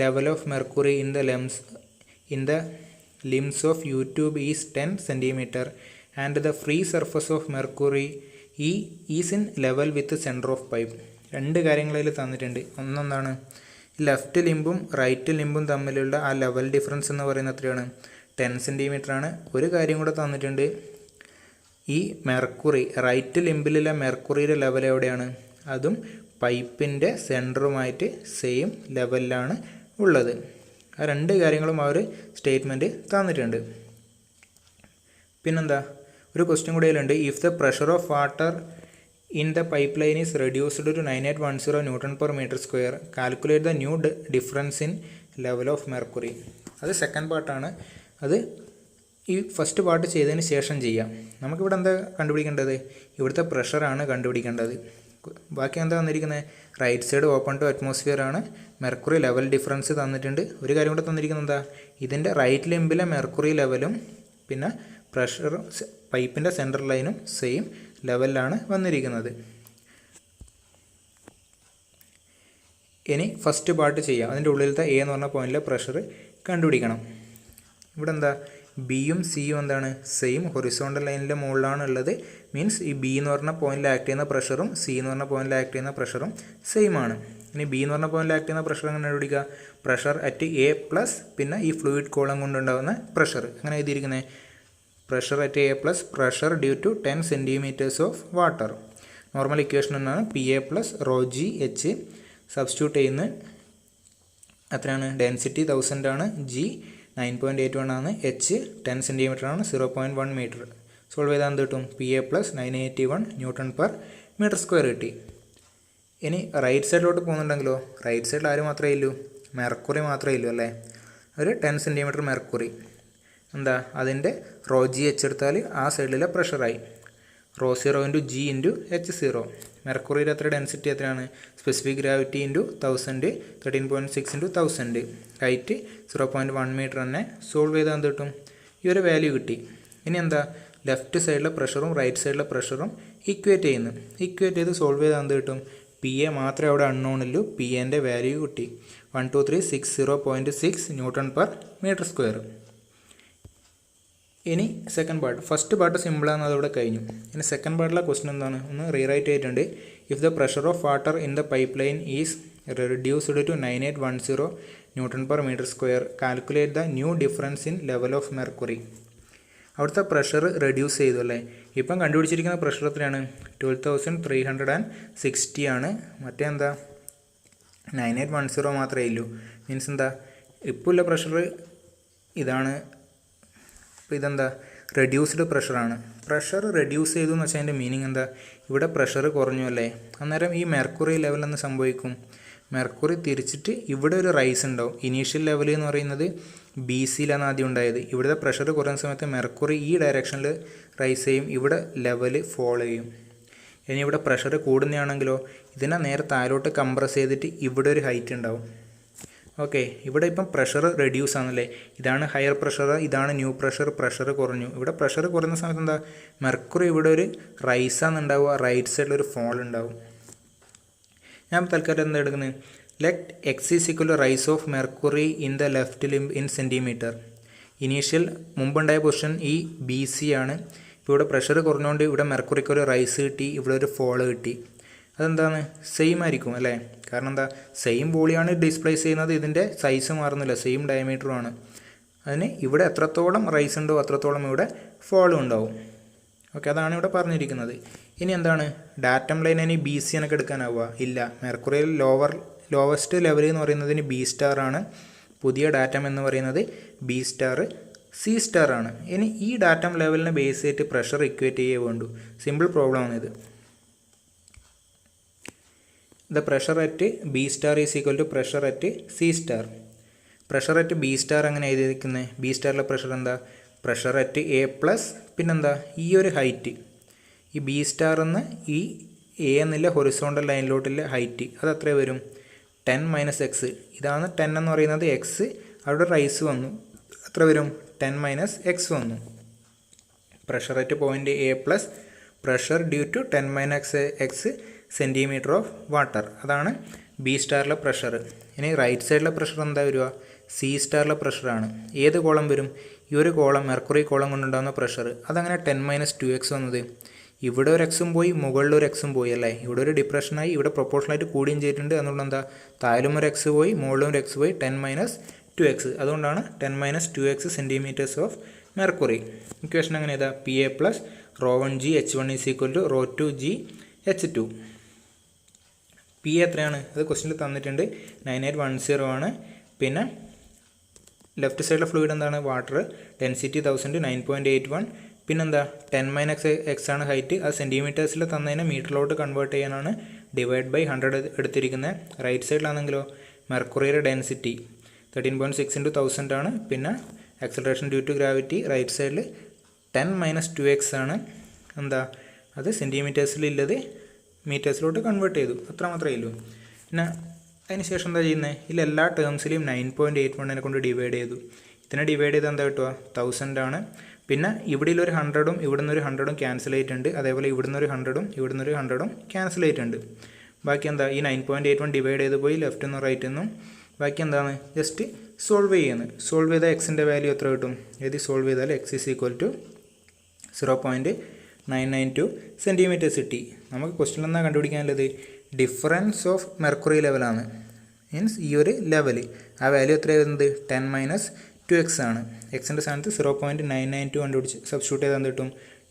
level of mercury in the limbs of YouTube is 10 cm and the free surface of mercury is in level with centre of pipe. രണ്ട് കാര്യങ്ങളിൽ തന്നിട്ടുണ്ട്. ഒന്നെന്താണ്? ലെഫ്റ്റ് ലിംബും റൈറ്റ് ലിംബും തമ്മിലുള്ള ആ ലെവൽ ഡിഫറൻസ് എന്ന് പറയുന്നത് എത്രയാണ്? 10 cm ആണ്. ഒരു കാര്യം കൂടെ തന്നിട്ടുണ്ട്. ഈ മെർക്കുറി റൈറ്റ് ലിംബിലുള്ള മെർക്കുറിയുടെ ലെവൽ എവിടെയാണ്? അതും പൈപ്പിൻ്റെ സെൻറ്ററുമായിട്ട് സെയിം ലെവലിലാണ് ഉള്ളത്. ആ രണ്ട് കാര്യങ്ങളും ആ ഒരു സ്റ്റേറ്റ്മെൻറ്റ് തന്നിട്ടുണ്ട്. പിന്നെന്താ, ഒരു ക്വസ്റ്റ്യൻ കൂടെ ഇതിലുണ്ട്. If the pressure of water in the pipe line is reduced to 9810 newton per metre square, calculate the new difference in level of mercury. അത് സെക്കൻഡ് പാർട്ടാണ്. അത് ഈ ഫസ്റ്റ് പാർട്ട് ചെയ്തതിന് ശേഷം ചെയ്യാം. നമുക്കിവിടെ എന്താ കണ്ടുപിടിക്കേണ്ടത്? ഇവിടുത്തെ പ്രഷറാണ് കണ്ടുപിടിക്കേണ്ടത്. ബാക്കി എന്താ തന്നിരിക്കുന്നത്? Right side open to atmosphere ആണ്. മെർക്കുറി ലെവൽ ഡിഫറൻസ് തന്നിട്ടുണ്ട്. ഒരു കാര്യം കൂടെ തന്നിരിക്കുന്നത് എന്താ? ഇതിൻ്റെ റൈറ്റ് ലിംബിലെ മെർക്കുറി ലെവലും പിന്നെ പ്രഷർ പൈപ്പിൻ്റെ സെൻട്രൽ ലൈനും സെയിം ലെവലിലാണ് വന്നിരിക്കുന്നത്. ഇനി ഫസ്റ്റ് പാർട്ട് ചെയ്യാം. അതിൻ്റെ ഉള്ളിലത്തെ എ എന്ന് പറഞ്ഞ പോയിന്റിലെ പ്രഷർ കണ്ടുപിടിക്കണം. ഇവിടെ എന്താ, ബിയും സിയും എന്താണ്? സെയിം ഹൊറിസോണ്ടൽ ലൈനിൻ്റെ മുകളിലാണ് ഉള്ളത്. മീൻസ് ഈ ബി എന്ന് പറഞ്ഞ പോയിന്റിൽ ആക്ട് ചെയ്യുന്ന പ്രഷറും സി എന്ന് പറഞ്ഞ പോയിന്റിൽ ആക്ട് ചെയ്യുന്ന പ്രഷറും സെയിം ആണ്. ഇനി ബി എന്ന് പറഞ്ഞ പോയിന്റിൽ ആക്ട് ചെയ്യുന്ന പ്രഷർ എങ്ങനെ കണ്ടുപിടിക്കുക? പ്രഷർ അറ്റ് എ പ്ലസ് പിന്നെ ഈ ഫ്ലൂയിഡ് കോളം കൊണ്ടുണ്ടാകുന്ന പ്രഷർ. അങ്ങനെ എഴുതിയിരിക്കുന്നത് pressure at A plus pressure due to 10 centimetres of water. Normal equation എന്നാണ് P A plus rho G H. Substitute ചെയ്യുന്ന എത്രയാണ്? ഡെൻസിറ്റി 1000 ആണ്, ജി 9.81 ആണ്, എച്ച് 10 സെൻറ്റിമീറ്റർ ആണ്, 0.1 മീറ്റർ. സോൾവ് ചെയ്താൽ എന്ത് കിട്ടും? P A plus 981 newton per metre square കിട്ടി. ഇനി റൈറ്റ് സൈഡിലോട്ട് പോകുന്നുണ്ടെങ്കിലോ, റൈറ്റ് സൈഡിൽ ആര് മാത്രമേ ഇല്ലൂ? മെർക്കുറി മാത്രമേ ഇല്ലൂ അല്ലേ? ഒരു 10 സെൻറ്റിമീറ്റർ മെർക്കുറി. എന്താ, അതിൻ്റെ റോ ജി എച്ച് എടുത്താൽ ആ സൈഡിലെ പ്രഷറായി. Rho 0 into G into H 0. മെർക്കുറിയുടെ എത്ര ഡെൻസിറ്റി എത്രയാണ്? Specific gravity into 1000, 13.6 into 1000. Height 0.1 metre തന്നെ. സോൾവ് ചെയ്താൽ എന്ത് കിട്ടും? ഈ ഒരു വാല്യൂ കിട്ടി. ഇനി എന്താ, ലെഫ്റ്റ് സൈഡിലെ പ്രഷറും റൈറ്റ് സൈഡിലെ പ്രഷറും ഇക്വേറ്റ് ചെയ്യുന്നു. ഇക്വേറ്റ് ചെയ്ത് സോൾവ് ചെയ്താൽ എന്ത് കിട്ടും? പി എ മാത്രമേ അവിടെ അൺനോണില്ലൂ. പി എൻ്റെ വാല്യൂ കിട്ടി 12360.6 ന്യൂട്ടൺ പെർ മീറ്റർ സ്ക്വയർ. ഇനി സെക്കൻഡ് പാർട്ട്. ഫസ്റ്റ് പാർട്ട് സിമ്പിളാണ്, അതവിടെ കഴിഞ്ഞു. ഇനി സെക്കൻഡ് പാർട്ടിലെ ക്വസ്റ്റൻ എന്താണ്? ഒന്ന് റീറൈറ്റ് ചെയ്തിട്ടുണ്ട്. If the pressure of water in the pipe line is reduced to 9810 newton per metre square, calculate the new difference in level of mercury. അവിടുത്തെ പ്രഷർ റെഡ്യൂസ് ചെയ്തു അല്ലേ? ഇപ്പം കണ്ടുപിടിച്ചിരിക്കുന്ന പ്രഷർ എത്രയാണ്? 12,360 ആണ്. മറ്റേ എന്താ, 9810 മാത്രമേ ഉള്ളൂ. മീൻസ് എന്താ, ഇപ്പോൾ ഉള്ള പ്രഷർ ഇതാണ്. അപ്പോൾ ഇതെന്താ, റെഡ്യൂസ്ഡ് പ്രഷറാണ്. പ്രഷർ റെഡ്യൂസ് ചെയ്തു എന്ന് വെച്ചാൽ അതിൻ്റെ മീനിങ് എന്താ? ഇവിടെ പ്രഷർ കുറഞ്ഞു അല്ലേ? അന്നേരം ഈ മെർക്കുറി ലെവൽ എന്ന് സംഭവിക്കും. മെർക്കുറി തിരിച്ചിട്ട് ഇവിടെ ഒരു റൈസ് ഉണ്ടാവും. ഇനീഷ്യൽ ലെവൽ എന്ന് പറയുന്നത് ബി സിയിലാണ് ആദ്യം ഉണ്ടായത്. ഇവിടുത്തെ പ്രഷർ കുറയുന്ന സമയത്ത് മെർക്കുറി ഈ ഡയറക്ഷനിൽ റൈസ് ചെയ്യും, ഇവിടെ ലെവൽ ഫോൾ ചെയ്യും. ഇനി ഇവിടെ പ്രഷർ കൂടുന്നതാണെങ്കിലോ ഇതിനെ നേരെ താഴോട്ട് കംപ്രസ് ചെയ്തിട്ട് ഇവിടെ ഒരു ഹൈറ്റ് ഉണ്ടാവും. ഓക്കെ, ഇവിടെ ഇപ്പം പ്രഷർ റെഡ്യൂസ് ആണല്ലേ? ഇതാണ് ഹയർ പ്രഷർ, ഇതാണ് ന്യൂ പ്രഷർ. പ്രഷർ കുറഞ്ഞു. ഇവിടെ പ്രഷർ കുറയുന്ന സമയത്ത് എന്താ, മെർക്കുറി ഇവിടെ ഒരു റൈസാണ് ഉണ്ടാവുക, റൈറ്റ് സൈഡിൽ ഒരു ഫോൾ ഉണ്ടാവും. ഞാൻ തൽക്കാലം എന്താ എടുക്കുന്നത്? Let X is equal to rise of mercury in the left limb in centimetre. Initial മുമ്പുണ്ടായ പൊസിഷൻ ഈ ബി സി ആണ്. ഇപ്പോൾ ഇവിടെ പ്രഷർ കുറഞ്ഞുകൊണ്ട് ഇവിടെ മെർക്കുറിക്ക് ഒരു റൈസ് കിട്ടി, ഇവിടെ ഒരു ഫോള് കിട്ടി. അതെന്താണ്? സെയിം ആയിരിക്കും അല്ലേ? കാരണം എന്താ, സെയിം വോളിയാണ് ഡിസ്പ്ലേസ് ചെയ്യുന്നത്, ഇതിൻ്റെ സൈസ് മാറുന്നില്ല, സെയിം ഡയമീറ്ററുമാണ്. അതിന് ഇവിടെ എത്രത്തോളം റൈസ് ഉണ്ടോ അത്രത്തോളം ഇവിടെ ഫോളും ഉണ്ടാവും. ഓക്കെ, അതാണ് ഇവിടെ പറഞ്ഞിരിക്കുന്നത്. ഇനി എന്താണ്, ഡാറ്റം ലൈൻ ഇനി ബി സി എനിക്ക് എടുക്കാനാവുക? ഇല്ല. മെർക്കുറിയിൽ ലോവസ്റ്റ് ലെവൽ എന്ന് പറയുന്നതിന് ബി സ്റ്റാർ ആണ്. പുതിയ ഡാറ്റം എന്ന് പറയുന്നത് ബി സ്റ്റാർ സി സ്റ്റാർ ആണ്. ഇനി ഈ ഡാറ്റം ലെവലിനെ ബേസ് ചെയ്തിട്ട് പ്രഷർ ഇക്വേറ്റ് ചെയ്യേ വേണ്ടു. സിമ്പിൾ പ്രോബ്ലം ആണിത്. The pressure at B star is equal to pressure at C star. Pressure at B star അങ്ങനെ എഴുതിയിരിക്കുന്നത്? ബി സ്റ്റാറിലെ പ്രഷർ എന്താ? പ്രഷർ അറ്റ് എ പ്ലസ് പിന്നെന്താ ഈ ഒരു ഹൈറ്റ്. ഈ ബി സ്റ്റാറിന്ന് ഈ എ എന്നുള്ള ഹൊറിസോണ്ടൽ ലൈനിലോട്ടുള്ള ഹൈറ്റ് അത് എത്ര വരും? 10 - x. ഇതാണ് 10 എന്ന് പറയുന്നത്. എക്സ് അവിടെ റൈസ് വന്നു, എത്ര വരും? 10 - x വന്നു. Pressure at point A plus pressure due to 10 - x centimetre of water. അതാണ് ബി സ്റ്റാറിലെ പ്രഷർ. ഇനി റൈറ്റ് സൈഡിലെ പ്രഷർ എന്താ വരിക? സി സ്റ്റാറിലെ പ്രഷറാണ്. ഏത് കോളം വരും? ഈ ഒരു കോളം, മെർക്കുറി കോളം കൊണ്ടുണ്ടാകുന്ന പ്രഷർ. അതങ്ങനെ 10 - 2x വന്നത്. ഇവിടെ ഒരു എക്സും പോയി, മുകളിൽ ഒരു എക്സും പോയി അല്ലേ? ഇവിടെ ഒരു ഡിപ്രഷനായി, ഇവിടെ പ്രൊപ്പോർഷനായിട്ട് കൂടുകയും ചെയ്തിട്ടുണ്ട്. അതുകൊണ്ട് എന്താ, താഴെയും ഒരു എക്സ് പോയി, മുകളിലും ഒരു എക്സ് പോയി, 10 - 2x. അതുകൊണ്ടാണ് 10 - 2x centimetres of mercury. Equation അങ്ങനെ ഇതാ, P A plus rho 1g h1 is equal to rho 2g h2. P എത്രയാണ്? അത് ക്വസ്റ്റ്യനിൽ തന്നിട്ടുണ്ട്, 9810 ആണ്. പിന്നെ ലെഫ്റ്റ് സൈഡിലെ ഫ്ലൂയിഡ് എന്താണ്? വാട്ടർ. ഡെൻസിറ്റി 1000, 9.81. പിന്നെന്താ? 10 - x ആണ് ഹൈറ്റ്. അത് സെൻറ്റിമീറ്റേഴ്സിൽ തന്നതിനെ മീറ്ററിലോട്ട് കൺവേർട്ട് ചെയ്യാനാണ് /100 എടുത്തിരിക്കുന്നത്. റൈറ്റ് സൈഡിലാണെങ്കിലോ മെർക്കുറിയുടെ ഡെൻസിറ്റി 13.6 × 1000 ആണ്. പിന്നെ acceleration due to gravity right സൈഡിൽ 10 - 2x ആണ്. എന്താ? അത് സെൻറ്റിമീറ്റേഴ്സിലുള്ളത് മീറ്റേഴ്സിലോട്ട് കൺവേർട്ട് ചെയ്തു. അത്ര മാത്രമേ ഉള്ളൂ. പിന്നെ അതിന് ശേഷം എന്താ ചെയ്യുന്നത്? ഇതിൽ എല്ലാ ടേംസിലെയും 9.81 കൊണ്ട് ഡിവൈഡ് ചെയ്തു. ഇതിനെ ഡിവൈഡ് ചെയ്ത് എന്താ കിട്ടുക? 1000 ആണ്. പിന്നെ ഇവിടെയുള്ളൊരു 100ഉം ഇവിടുന്ന് ഒരു 100ഉം ക്യാൻസൽ ആയിട്ടുണ്ട്. അതേപോലെ ഇവിടുന്ന് ഒരു 100ഉം ഇവിടുന്ന് ഒരു 100ഉം ക്യാൻസൽ ആയിട്ടുണ്ട്. ബാക്കി എന്താ? ഈ 9.81 ഡിവൈഡ് ചെയ്ത് പോയി ലെഫ്റ്റ് നിന്നും റൈറ്റ് നിന്നും. ബാക്കി എന്താണ്? ജസ്റ്റ് സോൾവ് ചെയ്യുന്നത്. സോൾവ് ചെയ്താൽ എക്സിൻ്റെ വാല്യൂ എത്ര കിട്ടും? ഏത് സോൾവ് ചെയ്താൽ x = 0.992 സെൻറ്റിമീറ്റേഴ്സ് കിട്ടി. നമുക്ക് ക്വസ്റ്റ്യൻ എന്താ കണ്ടുപിടിക്കാനുള്ളത്? ഡിഫറൻസ് ഓഫ് മെർക്കുറി ലെവലാണ്. മീൻസ് ഈ ഒരു ലെവൽ ആ വാല്യൂ എത്ര വരുന്നത്? 10 - 2x ആണ്. എക്സിൻ്റെ സ്ഥാനത്ത് 0.992 കണ്ടുപിടിച്ച് സബ്സ്റ്റിറ്റ്യൂട്ട് ചെയ്താൽ എന്ത് കിട്ടും?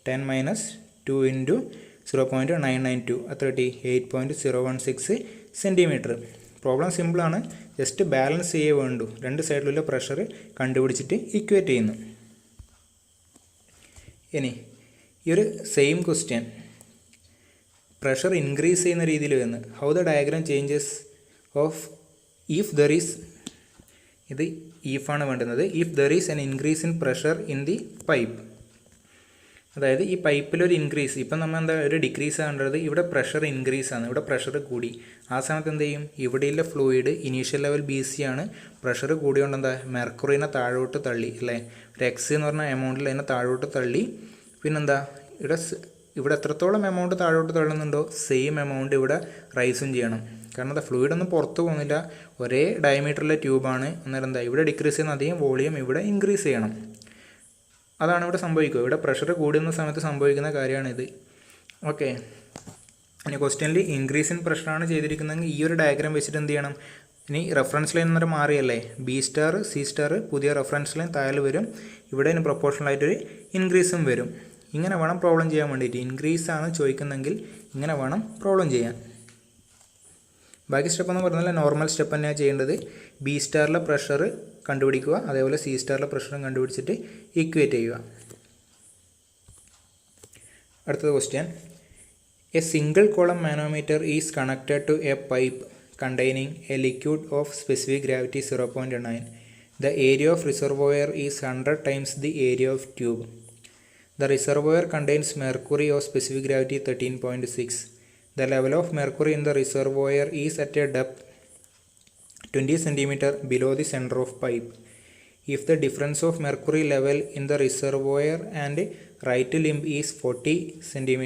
10 - 2 × 0.992 എത്ര കിട്ടി? 8.016 സെൻറ്റിമീറ്റർ. പ്രോബ്ലം സിമ്പിളാണ്. ജസ്റ്റ് ബാലൻസ് ചെയ്യേ വേണ്ടു. രണ്ട് സൈഡിലുള്ള പ്രഷർ കണ്ടുപിടിച്ചിട്ട് ഇക്വേറ്റ് ചെയ്യുന്നു. ഇനി ഈ ഒരു സെയിം ക്വസ്റ്റ്യൻ പ്രഷർ ഇൻക്രീസ് ചെയ്യുന്ന രീതിയിൽ വരുന്നു. How the diagram changes of if there is, ഇത് ഈഫാണ് വേണ്ടുന്നത്, if there is N increase in pressure in the pipe. അതായത് ഈ പൈപ്പിലൊരു ഇൻക്രീസ്, ഇപ്പം നമ്മൾ എന്താ ഒരു ഡിക്രീസ് കണ്ടത്, ഇവിടെ പ്രഷർ ഇൻക്രീസ് ആണ്, ഇവിടെ പ്രഷർ കൂടി. ആ സമയത്ത് എന്ത് ചെയ്യും? ഇവിടെയുള്ള ഫ്ലൂയിഡ് ഇനീഷ്യൽ ലെവൽ BC ആണ്. പ്രഷർ കൂടിയോണ്ട് എന്താ? മെർക്കുറിനെ താഴോട്ട് തള്ളി അല്ലേ? ഒരു x എന്ന് പറഞ്ഞ എമൗണ്ടിൽ അതിനെ താഴോട്ട് തള്ളി. പിന്നെന്താ? ഇവിടെ എത്രത്തോളം എമൗണ്ട് താഴോട്ട് തള്ളുന്നുണ്ടോ സെയിം എമൗണ്ട് ഇവിടെ റൈസും ചെയ്യണം. കാരണം എന്താ? ഫ്ലൂയിഡ് ഒന്നും പുറത്ത് പോകുന്നില്ല, ഒരേ ഡയമീറ്ററിലെ ട്യൂബാണ്. അന്നേരം എന്താ? ഇവിടെ ഡിക്രീസ് ചെയ്യുന്ന അധികം വോളിയം ഇവിടെ ഇൻക്രീസ് ചെയ്യണം. അതാണ് ഇവിടെ സംഭവിക്കുക. ഇവിടെ പ്രഷർ കൂടുന്ന സമയത്ത് സംഭവിക്കുന്ന കാര്യമാണിത്. ഓക്കെ. ഇനി ക്വസ്റ്റ്യനിൽ ഇൻക്രീസ് ഇൻ പ്രഷറാണ് ചെയ്തിരിക്കുന്നതെങ്കിൽ ഈ ഒരു ഡയഗ്രാം വെച്ചിട്ട് എന്ത് ചെയ്യണം? ഇനി റെഫറൻസ് ലൈൻ എന്നൊരു മാറിയല്ലേ? B*, C* പുതിയ റെഫറൻസ് ലൈൻ താഴെ വരും. ഇവിടെ ഇതിന് പ്രൊപ്പോർഷണലായിട്ടൊരു ഇൻക്രീസും വരും. ഇങ്ങനെ വേണം പ്രോബ്ലം ചെയ്യാൻ വേണ്ടിയിട്ട്. ഇൻക്രീസ് ആണ് ചോദിക്കുന്നതെങ്കിൽ ഇങ്ങനെ വേണം പ്രോബ്ലം ചെയ്യാൻ. ബാക്കി സ്റ്റെപ്പ് എന്ന് പറഞ്ഞാൽ നോർമൽ സ്റ്റെപ്പ് തന്നെയാണ് ചെയ്യേണ്ടത്. B* പ്രഷർ കണ്ടുപിടിക്കുക, അതേപോലെ C* പ്രഷറും കണ്ടുപിടിച്ചിട്ട് ഇക്വേറ്റ് ചെയ്യുക. അടുത്തത് question. A single column manometer is connected to a pipe containing a liquid of specific gravity 0.9. The area of reservoir is 100 times the area of tube. The reservoir contains mercury of specific gravity 13.6. The level of mercury in the reservoir is at a depth 20 cm below the center of pipe. If the difference of mercury level in the reservoir and right limb is 40 cm,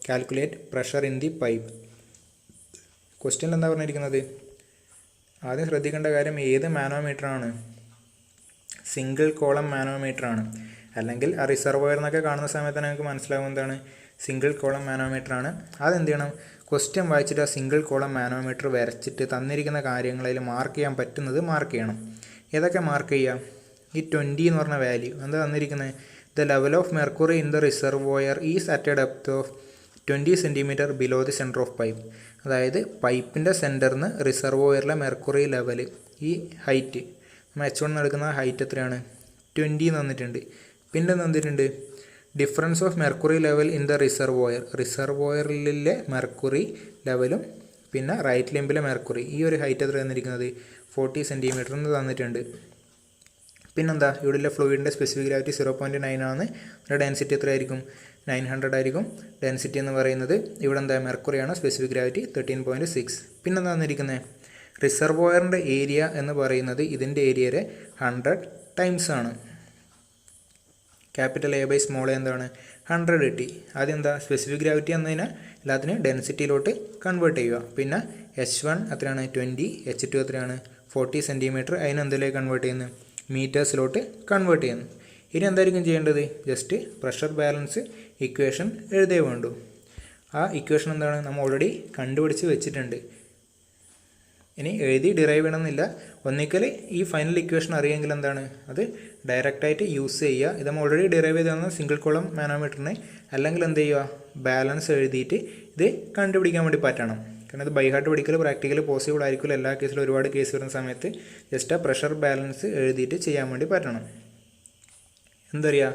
calculate pressure in the pipe. Question എന്താ പറഞ്ഞിരിക്കുന്നത്? ആദ്യം ശ്രദ്ധിക്കേണ്ട കാര്യം ഏത് മാനോമീറ്ററാണ്? Single column മാനോമീറ്ററാണ്. അല്ലെങ്കിൽ ആ റിസർവോയർ എന്നൊക്കെ കാണുന്ന സമയത്ത് നമുക്ക് മനസ്സിലാവും എന്താണ്? സിംഗിൾ കോളം മാനോമീറ്ററാണ്. അതെന്ത് ചെയ്യണം? ക്വസ്റ്റ്യൻ വായിച്ചിട്ട് ആ സിംഗിൾ കോളം മാനോമീറ്റർ വരച്ചിട്ട് തന്നിരിക്കുന്ന കാര്യങ്ങളിൽ മാർക്ക് ചെയ്യാൻ പറ്റുന്നത് മാർക്ക് ചെയ്യണം. ഏതൊക്കെ മാർക്ക് ചെയ്യാം? ഈ 20 എന്ന് പറഞ്ഞ വാല്യൂ എന്താ തന്നിരിക്കുന്നത്? The level of mercury in the reservoir is at a depth of 20 cm below the centre of pipe. അതായത് പൈപ്പിൻ്റെ സെൻറ്ററിൽ നിന്ന് റിസർവോയറിലെ മെർക്കുറി ലെവൽ, ഈ ഹൈറ്റ് നമ്മൾ H1 എടുക്കുന്ന ഹൈറ്റ് എത്രയാണ്? 20 തന്നിട്ടുണ്ട്. പിന്നെ തന്നിട്ടുണ്ട് difference of mercury level in the reservoir, റിസർവോയറിലെ മെർക്കുറി ലെവലും പിന്നെ റൈറ്റ് ലിംബിലെ മെർക്കുറി, ഈ ഒരു ഹൈറ്റ് എത്ര തന്നിരിക്കുന്നത്? 40 cm എന്ന് തന്നിട്ടുണ്ട്. പിന്നെന്താ? ഇവിടെയുള്ള ഫ്ലൂയിഡിൻ്റെ സ്പെസിഫിക് ഗ്രാവിറ്റി 0.9 ആണ്. അതിൻ്റെ ഡെൻസിറ്റി എത്രയായിരിക്കും? 900 ആയിരിക്കും. ഡെൻസിറ്റി എന്ന് പറയുന്നത് ഇവിടെ എന്താ? മെർക്കുറിയാണ്. Specific gravity 13.6. പിന്നെന്താ തന്നിരിക്കുന്നത്? റിസർവോയറിൻ്റെ ഏരിയ എന്ന് പറയുന്നത് ഇതിൻ്റെ ഏരിയയുടെ 100 ടൈംസ് ആണ്. Capital A by small A എന്താണ്? 100 കിട്ടി. ആദ്യം എന്താ? സ്പെസിഫിക് ഗ്രാവിറ്റി എന്നതിനാൽ എല്ലാത്തിനും ഡെൻസിറ്റിയിലോട്ട് കൺവേർട്ട് ചെയ്യുക. പിന്നെ H1 എത്രയാണ്? 20. H2 എത്രയാണ്? 40 cm. അതിനെന്തിലേക്ക് കൺവേർട്ട് ചെയ്യുന്നത്? മീറ്റേഴ്സിലോട്ട് കൺവേർട്ട് ചെയ്യുന്നു. ഇനി എന്തായിരിക്കും ചെയ്യേണ്ടത്? ജസ്റ്റ് പ്രഷർ ബാലൻസ് ഇക്വേഷൻ എഴുതേ വേണ്ടു. ആ ഇക്വേഷൻ എന്താണ്? നമ്മൾ ഓൾറെഡി കണ്ടുപിടിച്ച് വെച്ചിട്ടുണ്ട്. ഇനി എഴുതി ഡിറൈവ് ചെയ്യണമെന്നില്ല. ഒന്നിക്കൽ ഈ ഫൈനൽ ഇക്വേഷൻ അറിയെങ്കിൽ എന്താണ്? അത് ഡയറക്റ്റായിട്ട് യൂസ് ചെയ്യുക. ഇത് നമ്മൾ ഓൾറെഡി ഡിറൈവ് ചെയ്ത് തന്ന സിംഗിൾ കോളം മാനോമീറ്ററിന്. അല്ലെങ്കിൽ എന്ത് ചെയ്യുക? ബാലൻസ് എഴുതിയിട്ട് ഇത് കണ്ടുപിടിക്കാൻ വേണ്ടി പറ്റണം. കാരണം ഇത് ബൈ ഹാർട്ട് പഠിക്കൽ പ്രാക്ടിക്കൽ പോസിബിൾ ആയിരിക്കില്ല. എല്ലാ കേസിലും ഒരുപാട് കേസ് വരുന്ന സമയത്ത് ജസ്റ്റ് ആ പ്രഷർ ബാലൻസ് എഴുതിയിട്ട് ചെയ്യാൻ വേണ്ടി പറ്റണം. എന്തറിയാം,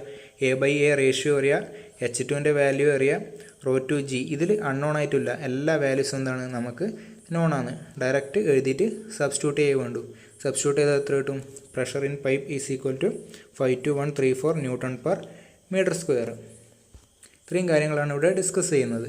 A/A റേഷ്യോ അറിയാം, H2ൻ്റെ വാല്യൂ അറിയാം, ρ2G ഇതിൽ അൺനോൺ ആയിട്ടില്ല. എല്ലാ വാല്യൂസും എന്താണ് നമുക്ക് നോണാണ്. ഡയറക്റ്റ് എഴുതിയിട്ട് സബ്സ്റ്റിറ്റ്യൂട്ട് ചെയ്യേ വേണ്ടു. സബ്സ്റ്റിറ്റ്യൂട്ട് ചെയ്താൽ എത്ര കിട്ടും? Pressure in pipe is equal to 52134 Newton/m². ഇത്രയും കാര്യങ്ങളാണ് ഇവിടെ ഡിസ്കസ് ചെയ്യുന്നത്.